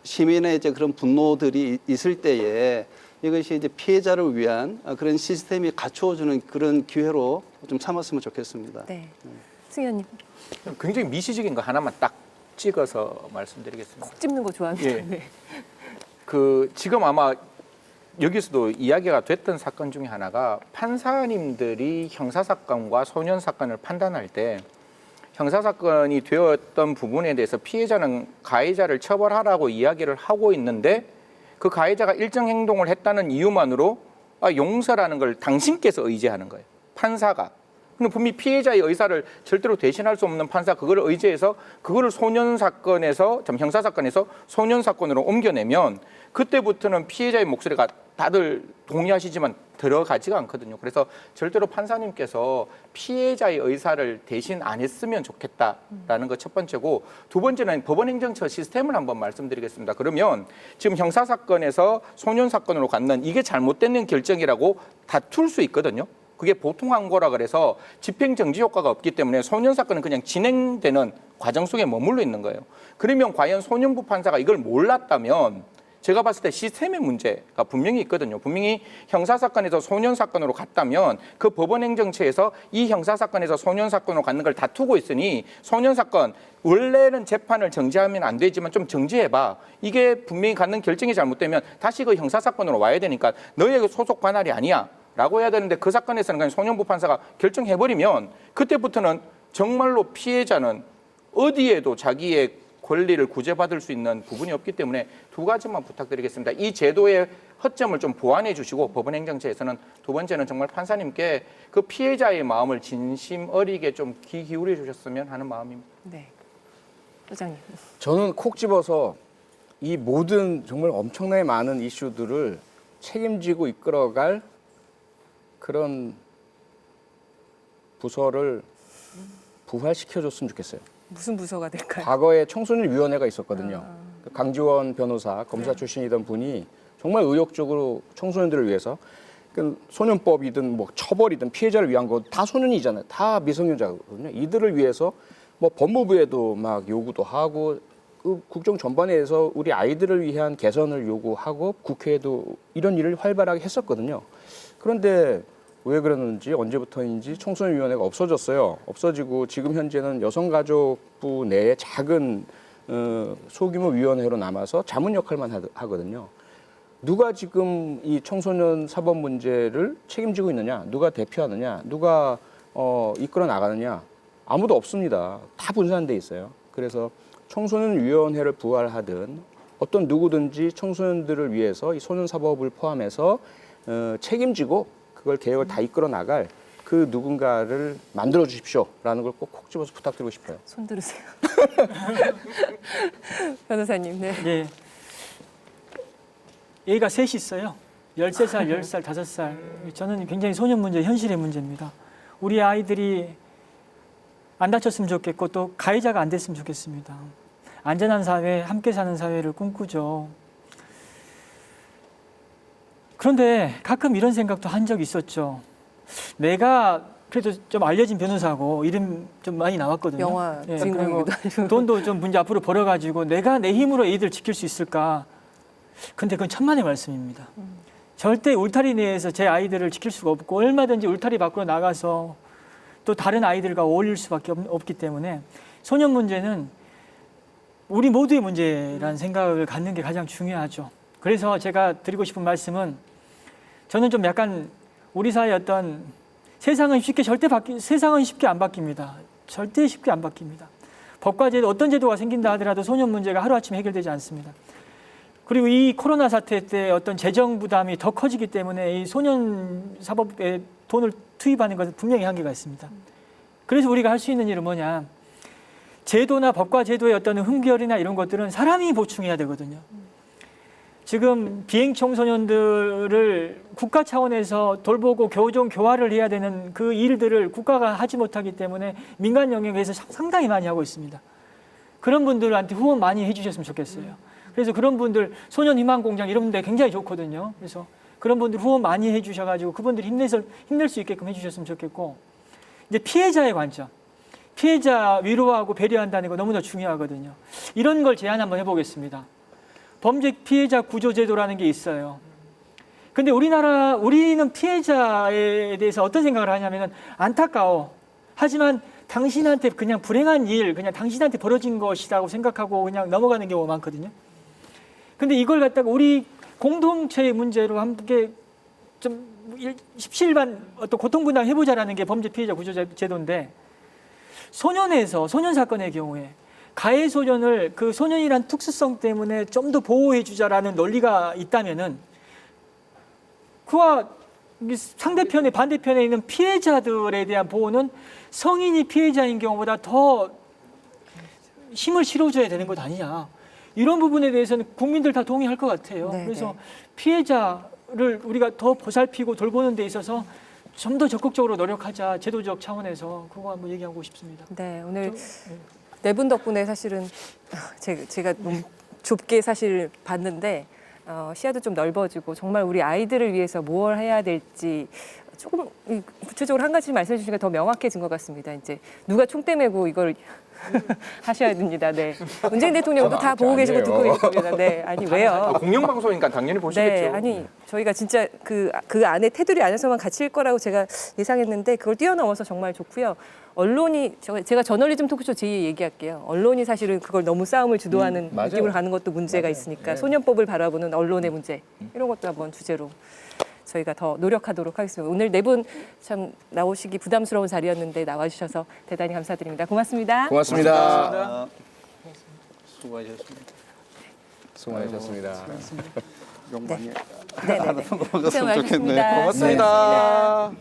시민의 이제 그런 분노들이 있을 때에 이것이 이제 피해자를 위한 그런 시스템이 갖추어주는 그런 기회로 좀 삼았으면 좋겠습니다. 네. 승현님, 굉장히 미시적인 거 하나만 딱 찍어서 말씀드리겠습니다. 콕 집는 거 좋아합니다. 예. 네. 그 지금 아마 여기서도 이야기가 됐던 사건 중에 하나가 판사님들이 형사사건과 소년사건을 판단할 때 형사사건이 되었던 부분에 대해서 피해자는 가해자를 처벌하라고 이야기를 하고 있는데 그 가해자가 일정 행동을 했다는 이유만으로 용서라는 걸 당신께서 의지하는 거예요. 판사가. 근데 분명히 피해자의 의사를 절대로 대신할 수 없는 판사 그거를 의지해서 그거를 소년사건에서 형사사건에서 소년사건으로 옮겨내면 그때부터는 피해자의 목소리가 다들 동의하시지만 들어가지가 않거든요. 그래서 절대로 판사님께서 피해자의 의사를 대신 안 했으면 좋겠다라는 거 첫 번째고, 두 번째는 법원행정처 시스템을 한번 말씀드리겠습니다. 그러면 지금 형사사건에서 소년사건으로 갔는 이게 잘못된 결정이라고 다툴 수 있거든요. 그게 보통한 거라 그래서 집행정지 효과가 없기 때문에 소년사건은 그냥 진행되는 과정 속에 머물러 있는 거예요. 그러면 과연 소년부 판사가 이걸 몰랐다면 제가 봤을 때 시스템의 문제가 분명히 있거든요. 분명히 형사사건에서 소년사건으로 갔다면 그 법원행정처에서 이 형사사건에서 소년사건으로 갔는 걸 다투고 있으니 소년사건 원래는 재판을 정지하면 안 되지만 좀 정지해봐. 이게 분명히 갖는 결정이 잘못되면 다시 그 형사사건으로 와야 되니까 너의 그 소속 관할이 아니야 라고 해야 되는데 그 사건에서는 그냥 소년부 판사가 결정해버리면 그때부터는 정말로 피해자는 어디에도 자기의 권리를 구제받을 수 있는 부분이 없기 때문에 두 가지만 부탁드리겠습니다. 이 제도의 허점을 좀 보완해 주시고 법원행정처에서는 두 번째는 정말 판사님께 그 피해자의 마음을 진심 어리게 좀 귀 기울여 주셨으면 하는 마음입니다. 네. 소장님. 저는 콕 집어서 이 모든 정말 엄청나게 많은 이슈들을 책임지고 이끌어갈 그런 부서를 부활시켜줬으면 좋겠어요. 무슨 부서가 될까요? 과거에 청소년위원회가 있었거든요. 강지원 변호사, 검사 출신이던 분이 정말 의욕적으로 청소년들을 위해서 소년법이든 뭐 처벌이든 피해자를 위한 거 다 소년이잖아요. 다 미성년자거든요. 이들을 위해서 뭐 법무부에도 막 요구도 하고 그 국정 전반에서 우리 아이들을 위한 개선을 요구하고 국회에도 이런 일을 활발하게 했었거든요. 그런데 왜 그러는지 언제부터인지 청소년위원회가 없어졌어요. 없어지고 지금 현재는 여성가족부 내에 작은 소규모 위원회로 남아서 자문 역할만 하거든요. 누가 지금 이 청소년 사법 문제를 책임지고 있느냐, 누가 대표하느냐, 누가 이끌어 나가느냐, 아무도 없습니다. 다 분산돼 있어요. 그래서 청소년위원회를 부활하든 어떤 누구든지 청소년들을 위해서 이 소년 사법을 포함해서 책임지고 그걸 개혁을 다 이끌어 나갈 그 누군가를 만들어 주십시오라는 걸 꼭 집어서 부탁드리고 싶어요. 손 들으세요. 변호사님. 네. 예. 얘가 셋이 있어요. 13살, 10살, 5살. 저는 굉장히 소년 문제, 현실의 문제입니다. 우리 아이들이 안 다쳤으면 좋겠고 또 가해자가 안 됐으면 좋겠습니다. 안전한 사회, 함께 사는 사회를 꿈꾸죠. 그런데 가끔 이런 생각도 한 적이 있었죠. 내가 그래도 좀 알려진 변호사고 이름 좀 많이 나왔거든요. 영화 예, 주인공이기도 그리고 돈도 좀 문제 앞으로 벌어가지고 내가 내 힘으로 애들 지킬 수 있을까? 근데 그건 천만의 말씀입니다. 절대 울타리 내에서 제 아이들을 지킬 수가 없고 얼마든지 울타리 밖으로 나가서 또 다른 아이들과 어울릴 수밖에 없기 때문에 소년 문제는 우리 모두의 문제라는 생각을 갖는 게 가장 중요하죠. 그래서 제가 드리고 싶은 말씀은 저는 좀 약간 우리 사회의 어떤 세상은 쉽게 안 바뀝니다. 절대 쉽게 안 바뀝니다. 법과 제도 어떤 제도가 생긴다 하더라도 소년 문제가 하루아침에 해결되지 않습니다. 그리고 이 코로나 사태 때 어떤 재정 부담이 더 커지기 때문에 이 소년 사법에 돈을 투입하는 것은 분명히 한계가 있습니다. 그래서 우리가 할 수 있는 일은 뭐냐? 제도나 법과 제도의 어떤 흠결이나 이런 것들은 사람이 보충해야 되거든요. 지금 비행 청소년들을 국가 차원에서 돌보고 교정 교화를 해야 되는 그 일들을 국가가 하지 못하기 때문에 민간 영역에서 상당히 많이 하고 있습니다. 그런 분들한테 후원 많이 해주셨으면 좋겠어요. 그래서 그런 분들 소년 희망 공장 이런 데 굉장히 좋거든요. 그래서 그런 분들 후원 많이 해주셔가지고 그분들 힘낼 수 있게끔 해주셨으면 좋겠고, 이제 피해자의 관점, 피해자 위로하고 배려한다는 거 너무나 중요하거든요. 이런 걸 제안 한번 해보겠습니다. 범죄 피해자 구조제도라는 게 있어요. 근데 우리는 피해자에 대해서 어떤 생각을 하냐면은 안타까워. 하지만 당신한테 그냥 불행한 일, 그냥 당신한테 벌어진 것이라고 생각하고 그냥 넘어가는 경우가 많거든요. 근데 이걸 갖다가 우리 공동체의 문제로 함께 좀 십시일반 어떤 고통분담 해보자라는 게 범죄 피해자 구조제도인데, 소년 사건의 경우에 가해 소년을 그 소년이란 특수성 때문에 좀 더 보호해 주자라는 논리가 있다면은 그와 반대편에 있는 피해자들에 대한 보호는 성인이 피해자인 경우보다 더 힘을 실어줘야 되는 것 아니냐. 이런 부분에 대해서는 국민들 다 동의할 것 같아요. 네, 그래서 네. 피해자를 우리가 더 보살피고 돌보는 데 있어서 좀 더 적극적으로 노력하자. 제도적 차원에서 그거 한번 얘기하고 싶습니다. 네, 오늘 네 분 덕분에 사실은 제가 너무 좁게 사실 봤는데 시야도 좀 넓어지고 정말 우리 아이들을 위해서 뭘 해야 될지 조금 구체적으로 한 가지 말씀해 주시니까 더 명확해진 것 같습니다. 이제 누가 총대 메고 이걸 하셔야 됩니다. 네. 문재인 대통령도 다 보고 계시고 듣고 계실 겁니다. 네. 아니 왜요? 공영방송이니까 당연히 보시겠죠. 네, 아니 저희가 진짜 그 안에 테두리 안에서만 같이 일 거라고 제가 예상했는데 그걸 뛰어넘어서 정말 좋고요. 언론이 제가 저널리즘 토크쇼 제2 얘기할게요. 언론이 사실은 그걸 너무 싸움을 주도하는 맞아요. 느낌으로 가는 것도 문제가 맞아요. 있으니까 네. 소년법을 바라보는 언론의 문제 이런 것도 한번 주제로 저희가 더 노력하도록 하겠습니다. 오늘 네 분 참 나오시기 부담스러운 자리였는데 나와주셔서 대단히 감사드립니다. 고맙습니다. 고맙습니다. 수고하셨습니다. 수고 많으셨습니다. 용 많이 네네네. 받았으면 고생 많으셨습니다. 좋겠네요. 고맙습니다.